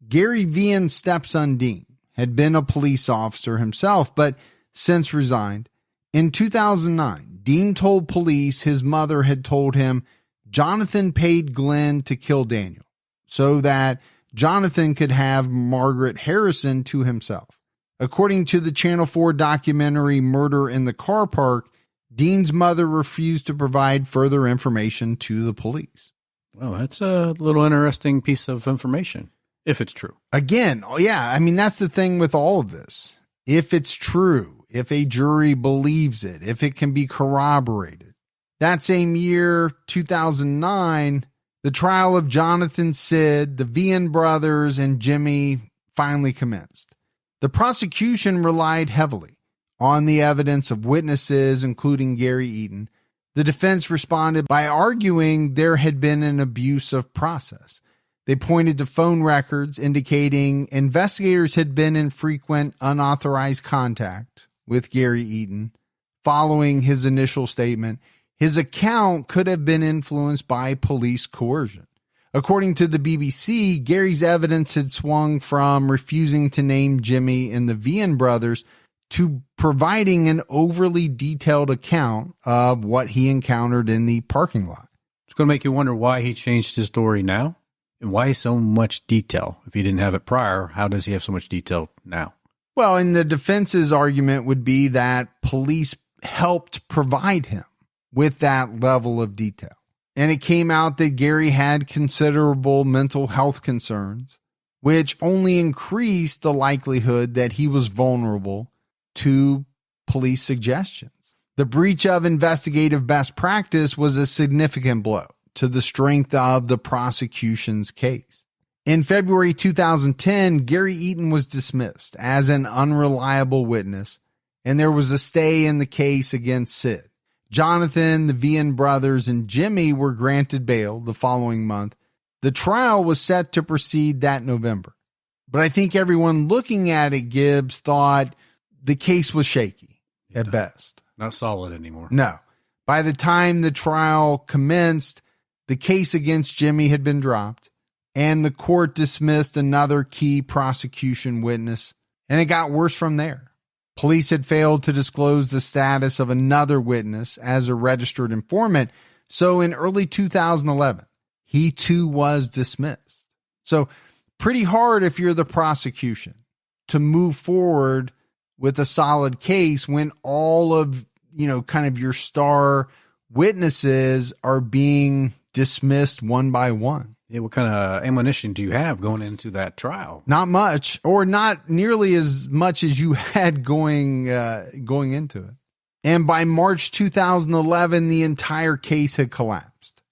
Gary Vian's stepson, Dean, had been a police officer himself, but since resigned. In 2009, Dean told police his mother had told him Jonathan paid Glenn to kill Daniel so that Jonathan could have Margaret Harrison to himself. According to the Channel 4 documentary Murder in the Car Park, Dean's mother refused to provide further information to the police. Well, that's a little interesting piece of information, if it's true. Again, yeah, I mean, that's the thing with all of this. If it's true, if a jury believes it, if it can be corroborated. That same year, 2009, the trial of Jonathan, Sid, the Vian brothers, and Jimmy finally commenced. The prosecution relied heavily on the evidence of witnesses, including Gary Eaton. The defense responded by arguing there had been an abuse of process. They pointed to phone records indicating investigators had been in frequent unauthorized contact with Gary Eaton following his initial statement. His account could have been influenced by police coercion. According to the BBC, Gary's evidence had swung from refusing to name Jimmy and the Vian brothers to providing an overly detailed account of what he encountered in the parking lot. It's going to make you wonder why he changed his story now and why so much detail. If he didn't have it prior, how does he have so much detail now? Well, and the defense's argument would be that police helped provide him with that level of detail. And it came out that Gary had considerable mental health concerns, which only increased the likelihood that he was vulnerable to police suggestions. The breach of investigative best practice was a significant blow to the strength of the prosecution's case. In February 2010, Gary Eaton was dismissed as an unreliable witness, and there was a stay in the case against Sid. Jonathan, the Vian brothers, and Jimmy were granted bail the following month. The trial was set to proceed that November. But I think everyone looking at it, Gibbs, thought the case was shaky at best. Not solid anymore. No. By the time the trial commenced, the case against Jimmy had been dropped, and the court dismissed another key prosecution witness, and it got worse from there. Police had failed to disclose the status of another witness as a registered informant, so in early 2011, he too was dismissed. So pretty hard if you're the prosecution to move forward with a solid case when all of, kind of your star witnesses are being dismissed one by one. Yeah, what kind of ammunition do you have going into that trial? Not much, or not nearly as much as you had going into it. And by March 2011, the entire case had collapsed,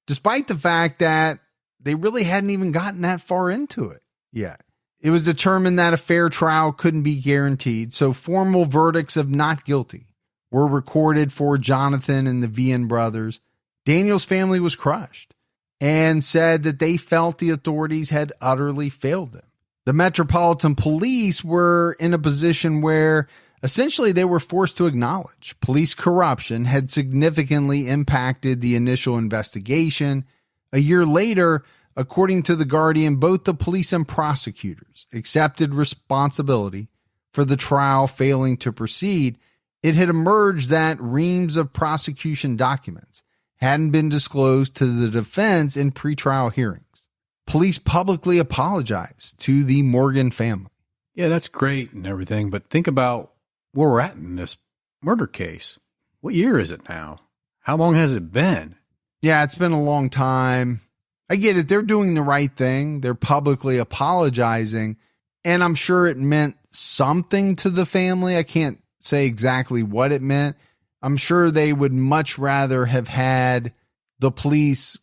despite the fact that they really hadn't even gotten that far into it yet. It was determined that a fair trial couldn't be guaranteed, so formal verdicts of not guilty were recorded for Jonathan and the Vian brothers. Daniel's family was crushed and said that they felt the authorities had utterly failed them. The Metropolitan Police were in a position where essentially they were forced to acknowledge police corruption had significantly impacted the initial investigation. A year later, according to The Guardian, both the police and prosecutors accepted responsibility for the trial failing to proceed. It had emerged that reams of prosecution documents hadn't been disclosed to the defense in pretrial hearings. Police publicly apologized to the Morgan family. Yeah, that's great and everything, but think about where we're at in this murder case. What year is it now? How long has it been? Yeah, it's been a long time. I get it. They're doing the right thing. They're publicly apologizing, and I'm sure it meant something to the family. I can't say exactly what it meant. I'm sure they would much rather have had the police,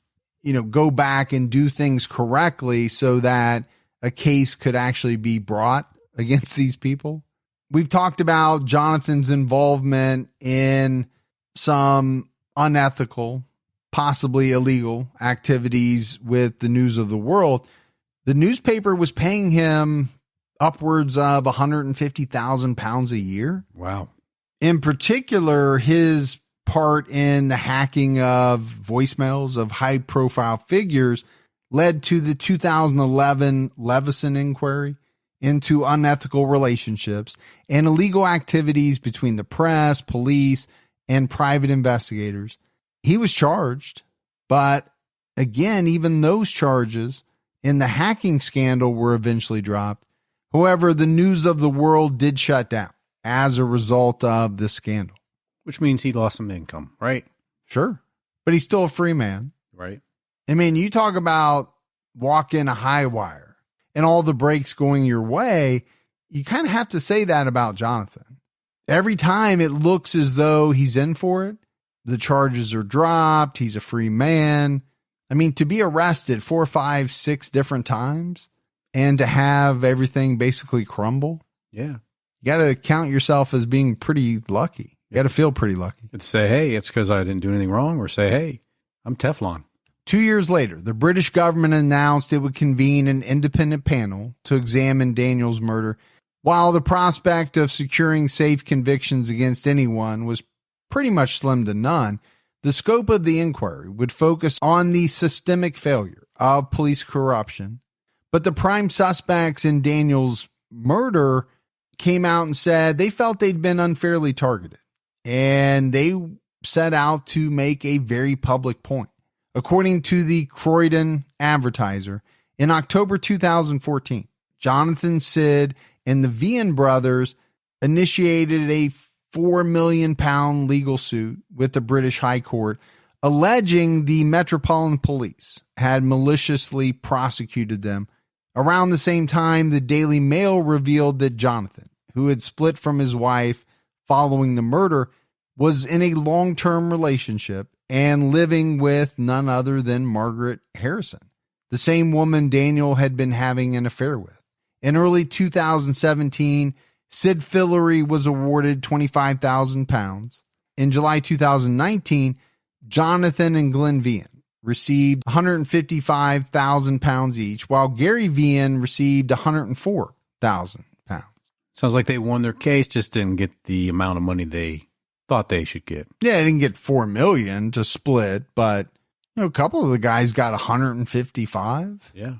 go back and do things correctly so that a case could actually be brought against these people. We've talked about Jonathan's involvement in some unethical, possibly illegal activities with the News of the World. The newspaper was paying him upwards of £150,000 a year. Wow. In particular, his part in the hacking of voicemails of high-profile figures led to the 2011 Leveson inquiry into unethical relationships and illegal activities between the press, police, and private investigators. He was charged, but again, even those charges in the hacking scandal were eventually dropped. However, the News of the World did shut down as a result of this scandal. Which means he lost some income, right? Sure. But he's still a free man. Right. I mean, you talk about walking a high wire and all the breaks going your way. You kind of have to say that about Jonathan. Every time it looks as though he's in for it, the charges are dropped. He's a free man. I mean, to be arrested 4, 5, 6 different times and to have everything basically crumble. Yeah. You got to count yourself as being pretty lucky. You got to feel pretty lucky. To say, hey, it's because I didn't do anything wrong, or say, hey, I'm Teflon. 2 years later, the British government announced it would convene an independent panel to examine Daniel's murder. While the prospect of securing safe convictions against anyone was pretty much slim to none, the scope of the inquiry would focus on the systemic failure of police corruption. But the prime suspects in Daniel's murder came out and said they felt they'd been unfairly targeted, and they set out to make a very public point. According to the Croydon Advertiser, in October 2014, Jonathan, Sid, and the Vian brothers initiated a £4 million legal suit with the British High Court, alleging the Metropolitan Police had maliciously prosecuted them. Around the same time, the Daily Mail revealed that Jonathan, who had split from his wife following the murder, was in a long-term relationship and living with none other than Margaret Harrison, the same woman Daniel had been having an affair with. In early 2017, Sid Fillery was awarded £25,000. In July 2019, Jonathan and Glenn Vian received £155,000 each, while Gary Vian received £104,000. Sounds like they won their case, just didn't get the amount of money they thought they should get. Yeah, they didn't get $4 million to split, but a couple of the guys got 155. Yeah.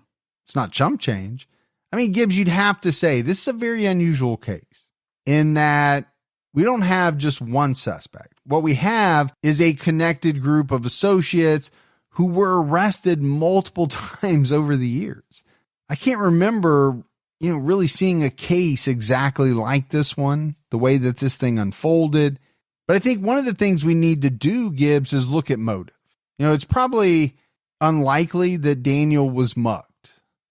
It's not chump change. I mean, Gibbs, you'd have to say this is a very unusual case in that we don't have just one suspect. What we have is a connected group of associates who were arrested multiple times over the years. I can't remember, really seeing a case exactly like this one, the way that this thing unfolded. But I think one of the things we need to do, Gibbs, is look at motive. It's probably unlikely that Daniel was mugged.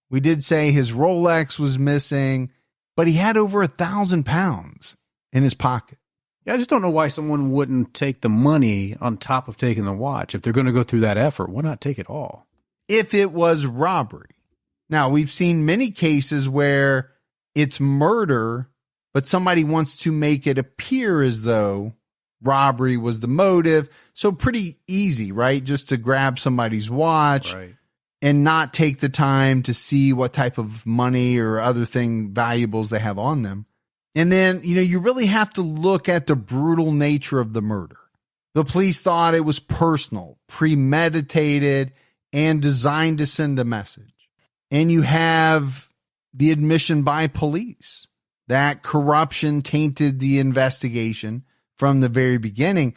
We did say his Rolex was missing, but he had over £1,000 in his pocket. Yeah, I just don't know why someone wouldn't take the money on top of taking the watch. If they're going to go through that effort, why not take it all? If it was robbery. Now, we've seen many cases where it's murder, but somebody wants to make it appear as though robbery was the motive. So pretty easy, right? Just to grab somebody's watch. Right. And not take the time to see what type of money or other valuables they have on them. And then, you really have to look at the brutal nature of the murder. The police thought it was personal, premeditated, and designed to send a message. And you have the admission by police that corruption tainted the investigation from the very beginning.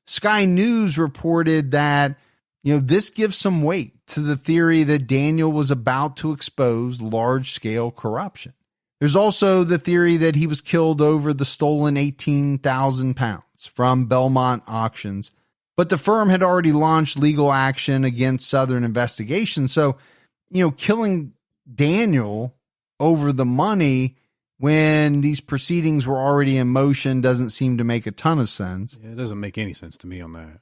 Sky News reported that this gives some weight to the theory that Daniel was about to expose large-scale corruption. There's also the theory that he was killed over the stolen £18,000 from Belmont Auctions, but the firm had already launched legal action against Southern Investigations. So, killing Daniel over the money when these proceedings were already in motion doesn't seem to make a ton of sense. Yeah, it doesn't make any sense to me on that.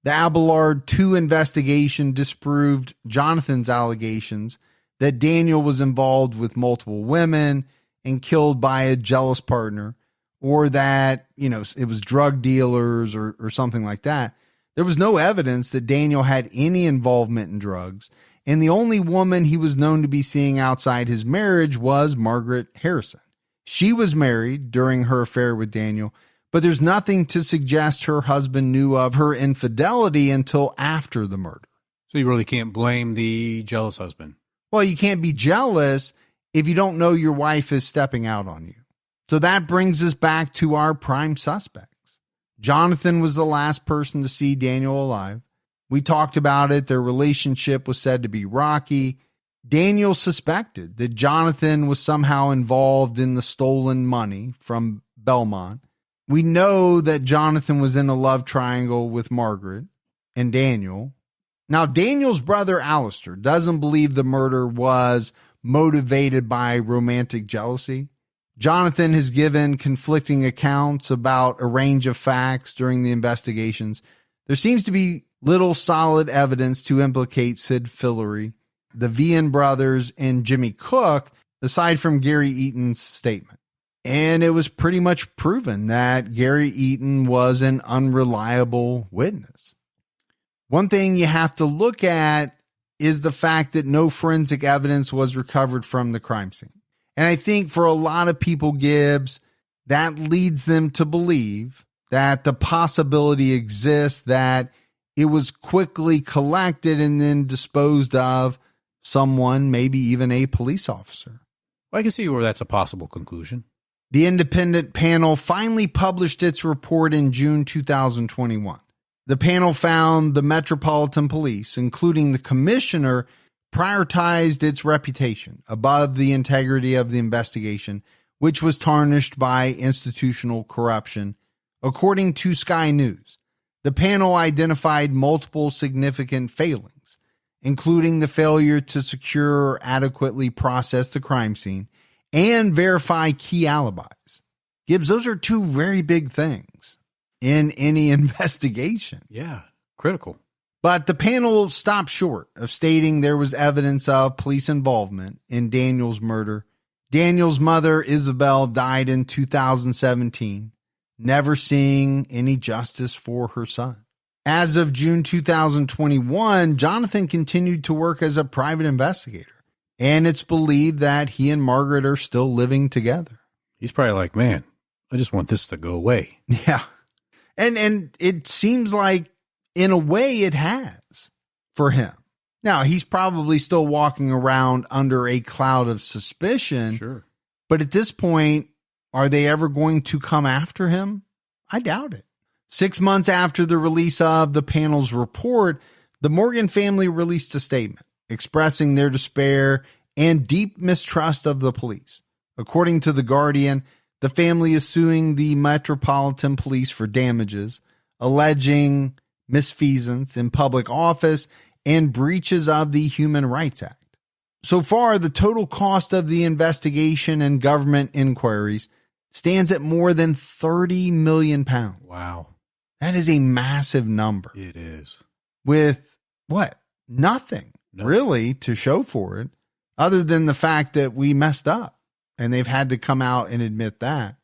The Abelard 2 investigation disproved Jonathan's allegations that Daniel was involved with multiple women and killed by a jealous partner, or that, it was drug dealers or something like that. There was no evidence that Daniel had any involvement in drugs, and the only woman he was known to be seeing outside his marriage was Margaret Harrison. She was married during her affair with Daniel, but there's nothing to suggest her husband knew of her infidelity until after the murder. So you really can't blame the jealous husband. Well, you can't be jealous if you don't know your wife is stepping out on you. So that brings us back to our prime suspects. Jonathan was the last person to see Daniel alive. We talked about it. Their relationship was said to be rocky. Daniel suspected that Jonathan was somehow involved in the stolen money from Belmont. We know that Jonathan was in a love triangle with Margaret and Daniel. Now, Daniel's brother, Alistair, doesn't believe the murder was motivated by romantic jealousy. Jonathan has given conflicting accounts about a range of facts during the investigations. There seems to be little solid evidence to implicate Sid Fillery, the Vian brothers, and Jimmy Cook, aside from Gary Eaton's statement. And it was pretty much proven that Gary Eaton was an unreliable witness. One thing you have to look at is the fact that no forensic evidence was recovered from the crime scene. And I think for a lot of people, Gibbs, that leads them to believe that the possibility exists that it was quickly collected and then disposed of someone, maybe even a police officer. Well, I can see where that's a possible conclusion. The independent panel finally published its report in June 2021. The panel found the Metropolitan Police, including the commissioner, prioritized its reputation above the integrity of the investigation, which was tarnished by institutional corruption. According to Sky News, the panel identified multiple significant failings, including the failure to secure or adequately process the crime scene and verify key alibis. Gibbs, those are two very big things in any investigation. Yeah, critical. But the panel stopped short of stating there was evidence of police involvement in Daniel's murder. Daniel's mother, Isabel, died in 2017, never seeing any justice for her son. As of June 2021, Jonathan continued to work as a private investigator, and it's believed that he and Margaret are still living together. He's probably like, man, I just want this to go away. Yeah. And it seems like, in a way, it has for him. Now, he's probably still walking around under a cloud of suspicion. Sure. But at this point, are they ever going to come after him? I doubt it. 6 months after the release of the panel's report, the Morgan family released a statement expressing their despair and deep mistrust of the police. According to The Guardian, the family is suing the Metropolitan Police for damages, alleging misfeasance in public office and breaches of the Human Rights Act. So far, the total cost of the investigation and government inquiries stands at more than £30 million. Wow. That is a massive number. It is. With what? Nothing really to show for it, other than the fact that we messed up. And they've had to come out and admit that.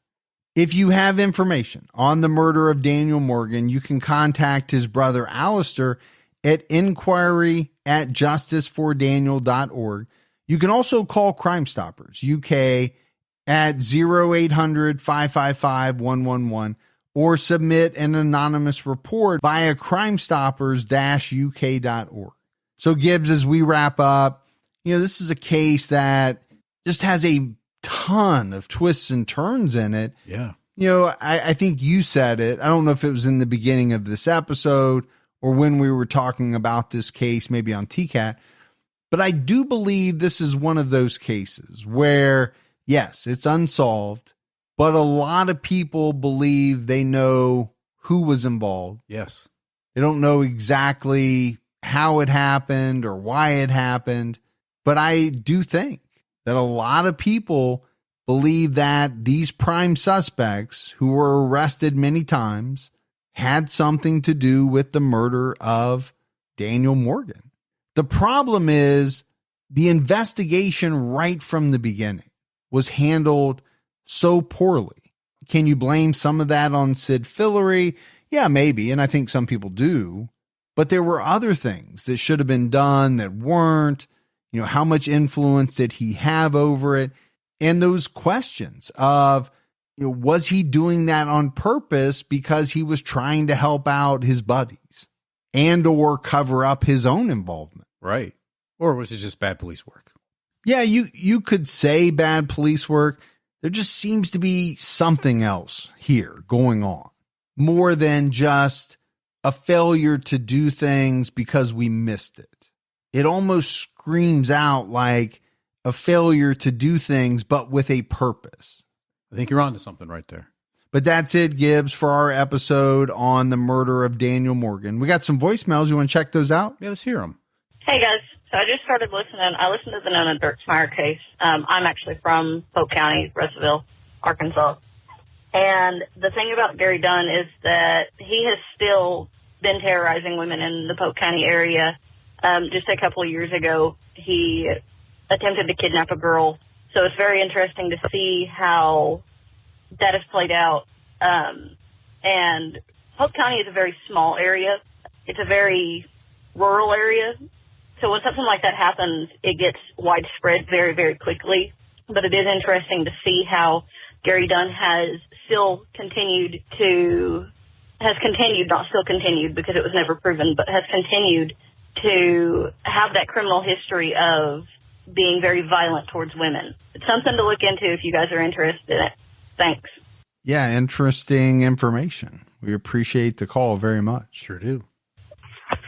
If you have information on the murder of Daniel Morgan, you can contact his brother Alistair at inquiry@justicefordaniel.org. You can also call Crime Stoppers UK at 0800-555-111 or submit an anonymous report via crimestoppers-uk.org. So Gibbs, as we wrap up, this is a case that just has a ton of twists and turns in it. Yeah. I think you said it. I don't know if it was in the beginning of this episode or when we were talking about this case, maybe on TCAT, but I do believe this is one of those cases where, yes, it's unsolved, but a lot of people believe they know who was involved. Yes. They don't know exactly how it happened or why it happened, but I do think that a lot of people believe that these prime suspects who were arrested many times had something to do with the murder of Daniel Morgan. The problem is the investigation right from the beginning was handled so poorly. Can you blame some of that on Sid Fillery? Yeah, maybe, and I think some people do. But there were other things that should have been done that weren't. How much influence did he have over it? And those questions of, was he doing that on purpose because he was trying to help out his buddies and or cover up his own involvement? Right. Or was it just bad police work? Yeah, you could say bad police work. There just seems to be something else here going on, more than just a failure to do things because we missed it. It almost screams out like a failure to do things, but with a purpose. I think you're onto something right there. But that's it, Gibbs, for our episode on the murder of Daniel Morgan. We got some voicemails. You want to check those out? Yeah, let's hear them. Hey, guys. So I just started listening. I listened to the Nona Dirksmeyer case. I'm actually from Polk County, Russellville, Arkansas. And the thing about Gary Dunn is that he has still been terrorizing women in the Polk County area. Just a couple of years ago, he attempted to kidnap a girl. So it's very interesting to see how that has played out. And Polk County is a very small area. It's a very rural area. So when something like that happens, it gets widespread very, very quickly. But it is interesting to see how Gary Dunn has continued, not still continued because it was never proven, but has continued to have that criminal history of being very violent towards women. It's something to look into if you guys are interested in it. Thanks. Yeah, interesting information. We appreciate the call very much. Sure do.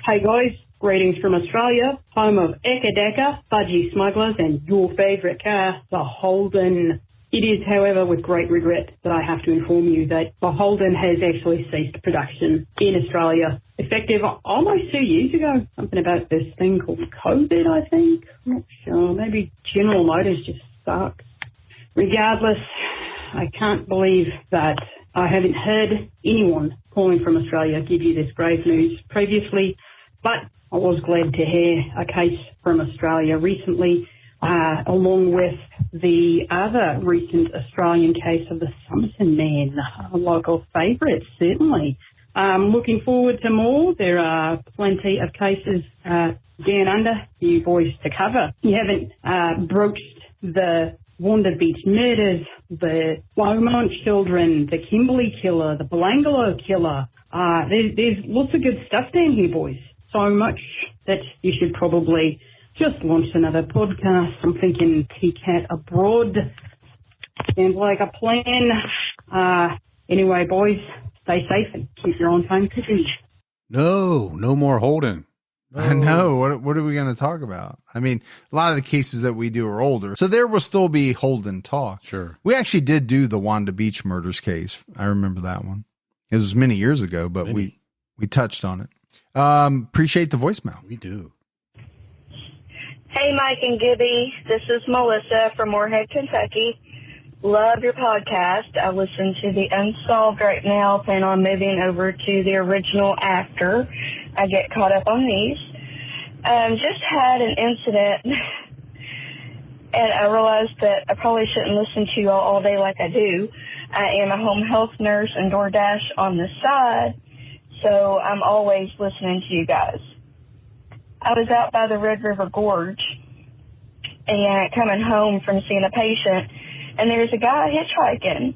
Hey guys, greetings from Australia, home of Eka Decker, Budgie Smugglers, and your favourite car, the Holden. It is, however, with great regret that I have to inform you that the Holden has actually ceased production in Australia, effective almost 2 years ago. Something about this thing called COVID, I think. I'm not sure. Maybe General Motors just sucks. Regardless, I can't believe that I haven't heard anyone calling from Australia give you this grave news previously, but I was glad to hear a case from Australia recently, along with the other recent Australian case of the Somerton man, a local favourite, certainly. Looking forward to more. There are plenty of cases down under for you boys to cover. You haven't broached the Wanda Beach murders, the Beaumont children, the Kimberley killer, the Belangolo killer. There's lots of good stuff down here, boys. So much that you should probably just launch another podcast. I'm thinking TCAT abroad. Sounds like a plan. Anyway, boys, stay safe and keep your own time cooking. No more Holden. No. I know. What are we going to talk about? I mean, a lot of the cases that we do are older, so there will still be Holden talk. Sure. We actually did do the Wanda Beach murders case. I remember that one. It was many years ago, but we touched on it. Appreciate the voicemail. We do. Hey, Mike and Gibby. This is Melissa from Moorhead, Kentucky. Love your podcast. I listen to the Unsolved right now. Plan on moving over to the original after I get caught up on these. Just had an incident, and I realized that I probably shouldn't listen to you all day like I do. I am a home health nurse and DoorDash on the side, so I'm always listening to you guys. I was out by the Red River Gorge and coming home from seeing a patient, and there's a guy hitchhiking.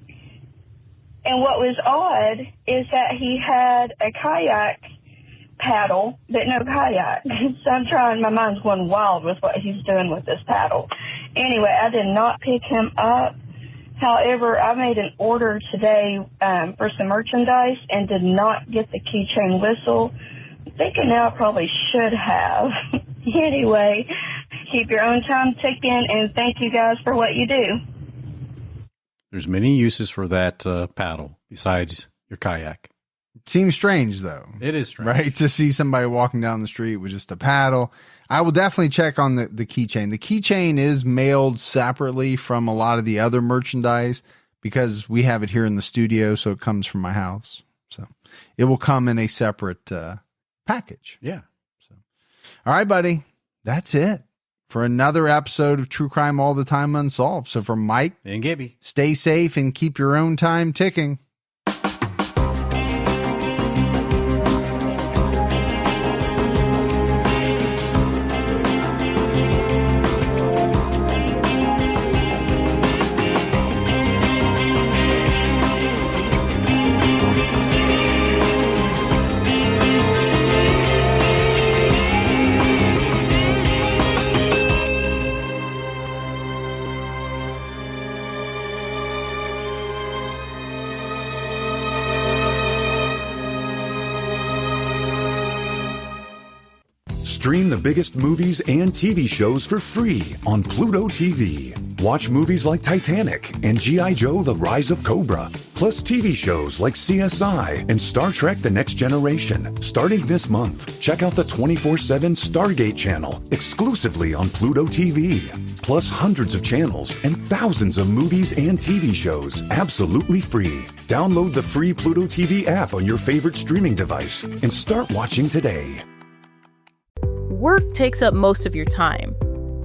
And what was odd is that he had a kayak paddle, but no kayak. So I'm trying, my mind's going wild with what he's doing with this paddle. Anyway, I did not pick him up. However, I made an order today for some merchandise and did not get the keychain whistle. I'm thinking now I probably should have. Anyway, keep your own time ticking, and thank you guys for what you do. There's many uses for that paddle besides your kayak. Seems strange, though. It is strange. Right? To see somebody walking down the street with just a paddle. I will definitely check on the keychain. The keychain is mailed separately from a lot of the other merchandise because we have it here in the studio, so it comes from my house. So it will come in a separate package. Yeah. So, all right, buddy. That's it for another episode of True Crime All the Time Unsolved. So from Mike and Gibby, stay safe and keep your own time ticking. Stream the biggest movies and TV shows for free on Pluto TV. Watch movies like Titanic and G.I. Joe: The Rise of Cobra, plus TV shows like CSI and Star Trek: The Next Generation. Starting this month, check out the 24/7 Stargate channel exclusively on Pluto TV. Plus hundreds of channels and thousands of movies and TV shows absolutely free. Download the free Pluto TV app on your favorite streaming device and start watching today. Work takes up most of your time.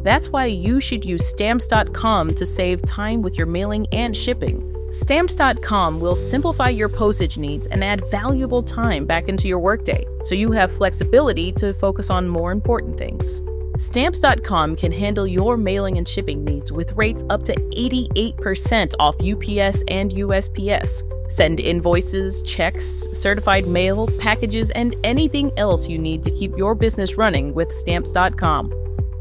That's why you should use Stamps.com to save time with your mailing and shipping. Stamps.com will simplify your postage needs and add valuable time back into your workday, so you have flexibility to focus on more important things. Stamps.com can handle your mailing and shipping needs with rates up to 88% off UPS and USPS. Send invoices, checks, certified mail, packages, and anything else you need to keep your business running with Stamps.com.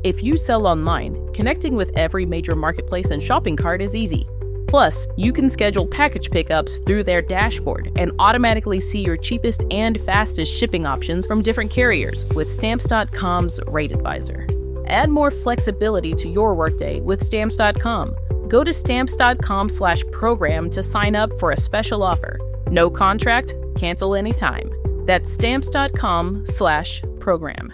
If you sell online, connecting with every major marketplace and shopping cart is easy. Plus, you can schedule package pickups through their dashboard and automatically see your cheapest and fastest shipping options from different carriers with Stamps.com's Rate Advisor. Add more flexibility to your workday with Stamps.com. Go to Stamps.com/program to sign up for a special offer. No contract, cancel anytime. That's Stamps.com/program.